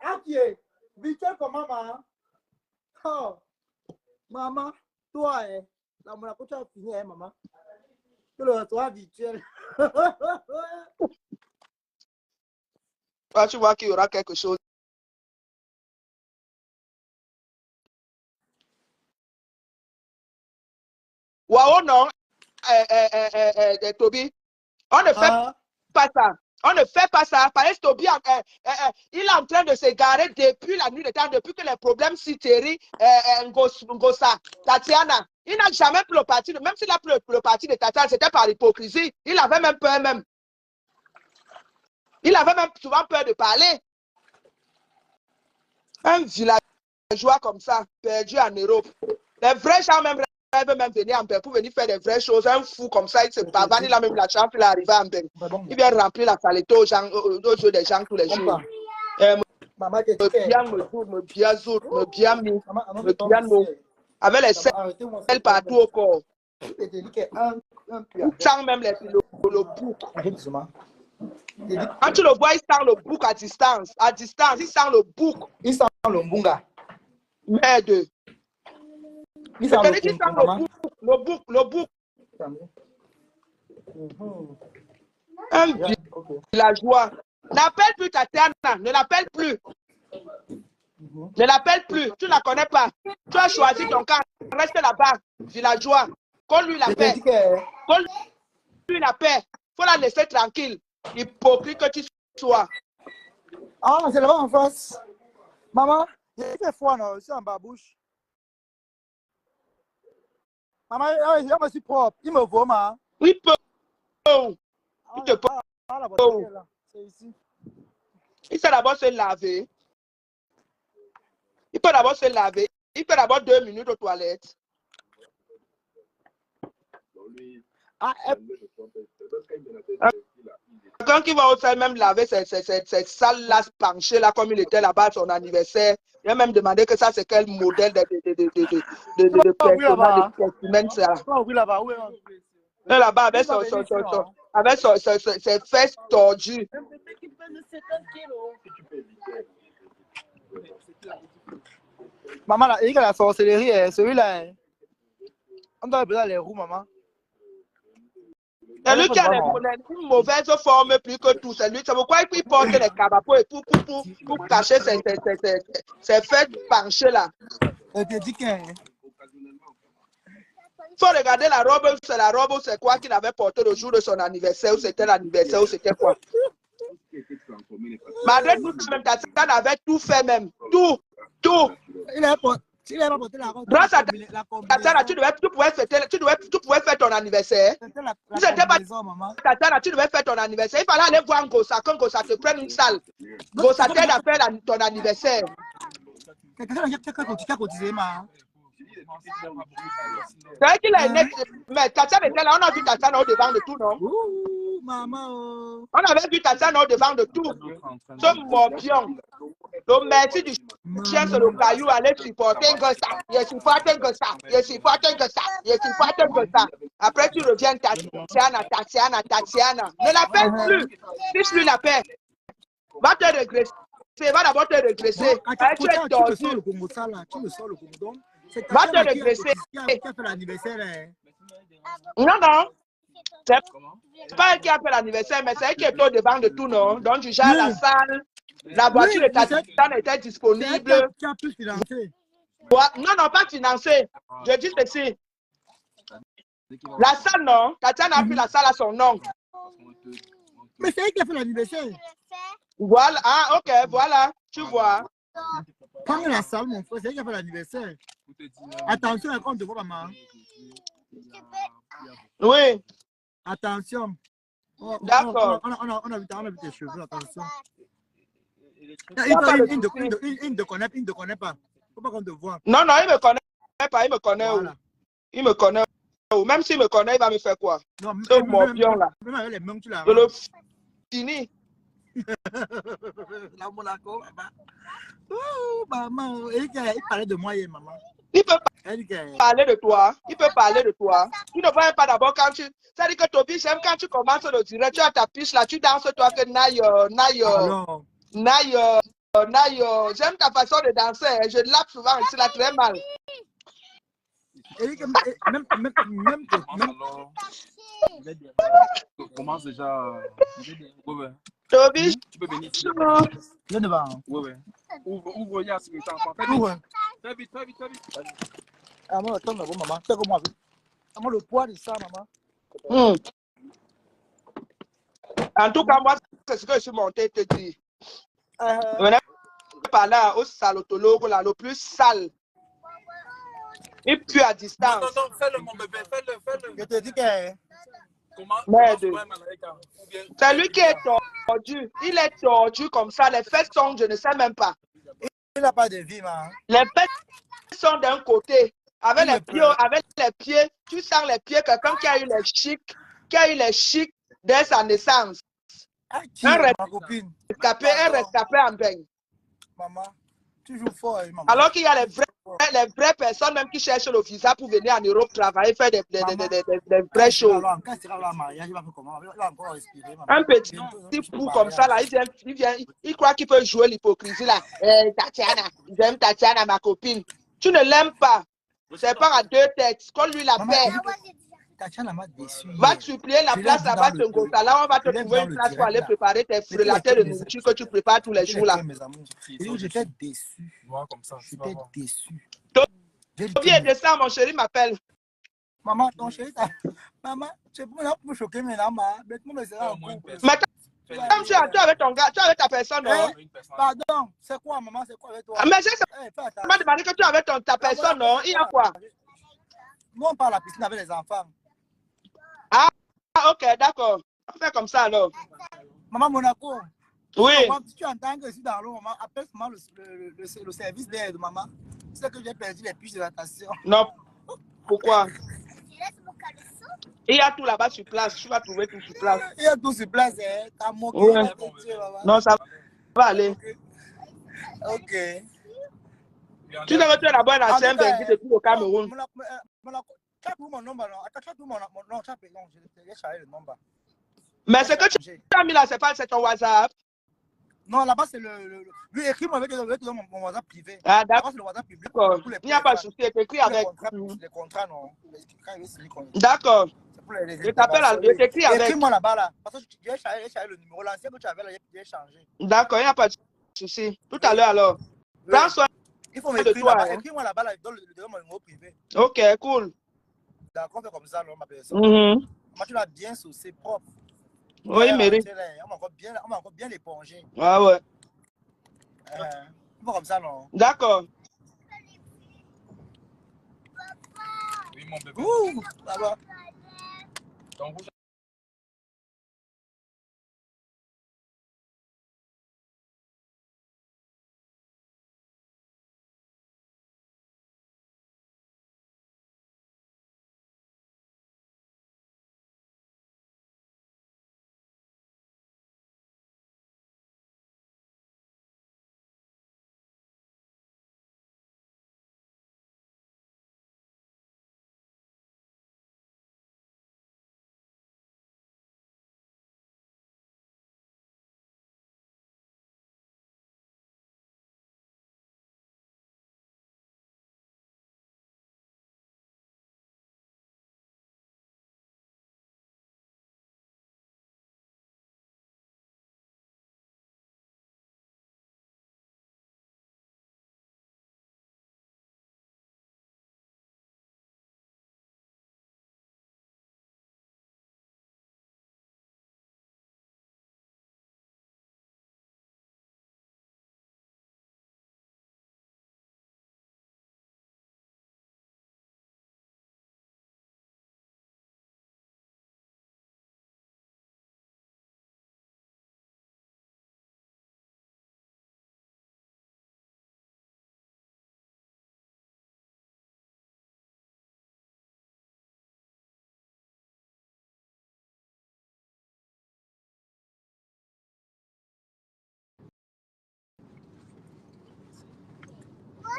Ah, qui est virtuel comment, maman? Oh, maman, toi, la Monaco, tu as fini, hein, maman? Que le restaurant virtuel. Ah, tu vois qu'il y aura quelque chose. Waouh, non, Toby, on ne fait pas ça. On ne fait pas ça. Parce que Toby, il est en train de s'égarer depuis la nuit de temps, depuis que les problèmes Siteri, Ngosa, Tatiana. Il n'a jamais pris le parti, même s'il a pris le parti de Tatiana, c'était par hypocrisie. Il avait même peur même. Il avait même souvent peur de parler. Un villageois comme ça, perdu en Europe. Les vrais gens même rêvent même venir en paix pour venir faire des vraies choses. Un fou comme ça, il se pavane, il a même la chance, il est arrivé en paix. Il vient remplir la saleté aux yeux des gens tous les jours. Me bien, avec les selles partout au corps. Il sent même le bouc. Quand tu le vois, il sent le bouc à distance. À distance, il sent le bouc. Il sent le mbunga. Merde. Il sent le bouc. Un villageois. N'appelle plus Tatiana, ne l'appelle plus. Ne l'appelle plus, tu ne la connais pas. Tu as choisi ton camp, reste là-bas, villageois. Qu'on lui la paix. Qu'on lui la paix. Il faut la laisser tranquille. Hypocrite que tu sois. Ah, c'est là-bas en face. Maman, il fait froid, non? Je suis en babouche. Maman, je me suis propre. Il me voit, ma. Oui, peu. Il te peut. C'est ici. Il sait d'abord se laver. Il peut d'abord se laver. Il peut d'abord 2 minutes aux toilettes. Ah, Quand il va aussi même laver ses salles là, penchées là, comme il était là-bas à son anniversaire, il a même demandé que ça c'est quel modèle de personnage, de spécimen ça. Là-bas avec ses fesses tordues. Maman, là, il y a la sorcellerie, celui-là. On doit besoin les roues, maman. C'est lui qui a une mauvaise forme plus que tout. C'est lui. C'est pourquoi il porte les cabapos pour cacher ses fesses penchées là. Il faut regarder la robe. C'est la robe ou c'est quoi qu'il avait porté le jour de son anniversaire, ou c'était l'anniversaire, ou c'était quoi. Malgré tout, même Tatiana avait tout fait même. Tout. Grâce à Tatiana, tu pouvais faire ton anniversaire. Si c'était pas Tatiana, tu devais faire ton anniversaire. Il fallait aller voir Gossa, quand Gossa te prenne une salle. Gossa t'aide à faire ton anniversaire. C'est vrai qu'il est net. Mais Tatiana était là, on a vu Tatiana au devant de tout, non? On avait vu Tatiana au devant de tout. Ce morpion. Donc, merci du chien sur le caillou, allez supporter Gossa. Je supporte Gossa. Je supporte Gossa. Je supporte Gossa. Après, tu reviens Tatiana. Ne l'appelle plus. Fiche lui la paix. Va te regresser. Va d'abord te regresser. Tu es tordu. Va te regresser. Non. C'est pas elle qui a fait l'anniversaire, mais c'est elle qui est au devant de tout, non? Donc, tu gères la salle. La voiture de Tatiana était disponible. Tu as pu financer. Non, pas financé. Je dis ceci. La salle, non. Tatiana a pris la salle à son nom. Mais c'est elle qui a fait l'anniversaire. Voilà. Ah, ok, voilà. Tu vois. Quand la salle, mon frère, c'est elle qui a fait l'anniversaire. Attention, elle compte de voir maman. Oui. Attention. D'accord. On a vu tes cheveux, attention. Il ne connaît pas. Faut pas qu'on te voit. Non, il me connaît pas, il me connaît. Voilà. Il me connaît. Même s'il me connaît, il va me faire quoi? Non, ce morpion là. Même avec les mains, tu l'as. Je le finis. La Monaco, maman. Il parlait de moi hier, maman. Il peut parler de toi. Il peut parler de toi. Tu ne vois pas d'abord quand tu. C'est-à-dire que Toby, j'aime quand tu commences le direct, tu as ta piche là, tu danses toi que Naï. J'aime ta façon de danser. Je lappe souvent ici là très mal. Même commence déjà. Toby, tu peux venir ici. Viens devant. Oui. Ouvre, il y a ce que tu as. Fais vite. Ah, moi, attends, maman. Fais comme moi. Maman, le poids de ça, maman. En tout cas, moi, c'est ce que je suis monté te dire. Venez par là au salotologue, là, le plus sale. Et puis à distance. Non, fais-le, mon bébé, fais-le. Je te dis que. C'est lui qui est tordu. Il est tordu comme ça. Les fesses sont, je ne sais même pas. Il n'a pas de vie, man. Les fesses sont d'un côté. Avec les pieds, tu sens les pieds, quelqu'un qui a eu les chics dès sa naissance. Un rescapé en baigne. Maman, toujours fort, maman. Alors qu'il y a les vraies personnes même qui cherchent le visa pour venir en Europe travailler, faire des vraies choses. Un petit pou comme ça, là, il croit qu'il peut jouer l'hypocrisie là. Tatiana, j'aime Tatiana, ma copine. Tu ne l'aimes pas. C'est pas à deux têtes. Qu'on lui la paix. Tatiana m'a déçu. Va supplier la place là-bas, là, on va te trouver une place pour aller préparer tes frelatés de nourriture que tu prépares tous les jours là. J'étais déçu. J'étais déçu. Viens descendre, mon chéri m'appelle. Maman, ton chéri, maman, c'est pour me choquer maintenant, mais tout le monde sera en couple. Mais comme tu es avec ton gars, tu es avec ta personne, non? Pardon, c'est quoi, maman, c'est quoi avec toi? Mais j'ai m'a demandé que tu es avec ta personne, non? Il y a quoi? Nous, on parle à la piscine avec les enfants. Ah, ok, d'accord. On fait comme ça alors. Maman Monaco. Oui. Si tu entends que je suis dans l'eau, maman, appelle seulement le service d'aide, maman. C'est que j'ai perdu les puces de natation. Non. Pourquoi? Il y a tout là-bas sur place. Tu vas trouver tout sur place. Il y a tout sur place, hein. T'as moqué. Ouais. Non, ça va aller. Ok. Tu sais que tu es là-bas en ancien Benguit depuis au Cameroun. Tu as tout mon nombre, non? Attends, tu as tout mon nombre. Non, j'ai chargé le nombre. Mais ce que tu as mis là, c'est ton WhatsApp. Non, là-bas, c'est le... Lui, écris-moi avec mon WhatsApp privé. Ah, d'accord. C'est le WhatsApp public. Il n'y a pas de souci. T'écris avec. Les contrats, non. D'accord. Je t'appelle à lui. T'écris avec. Écris-moi là-bas, là. Parce que j'ai changé le numéro. L'ancien que tu avais là, j'ai changé. D'accord, il n'y a pas de souci. Tout à l'heure, alors. Prends soin. Il faut m'écrire là-bas. Écris-moi là-bas, là. Donne mon numéro privé. Ok, cool. D'accord, on fait comme ça, non, ma personne. Moi, tu l'as bien saucé, propre. Oui, mérite. On m'a encore bien épongé. Ah ouais. On fait comme ça, non. D'accord. Oui, mon bébé. Ouh, ça va. Ton rouge.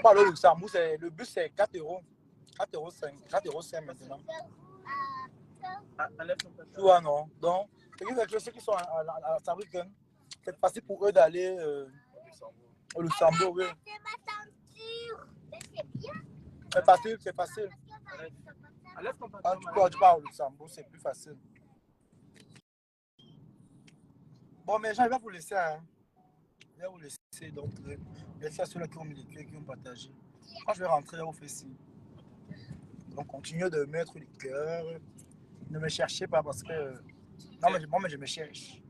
Bah, le Luxembourg, le bus, c'est 4 euros. 4 euros 5. 4 euros 5 maintenant. Tu vois, non? Donc, ceux qui sont à Saarbrücken, c'est facile pour eux d'aller au Luxembourg, oui. C'est facile, c'est facile. Quand tu pars au Luxembourg, c'est plus facile. Bon, mais je vais vous laisser. Hein. Je vais vous laisser. Donc, merci à ceux-là qui ont mis les cœurs, qui ont partagé. Quand je vais rentrer au Fessi. Donc, continuez de mettre les cœurs. Ne me cherchez pas parce que... Non, mais moi, je me cherche.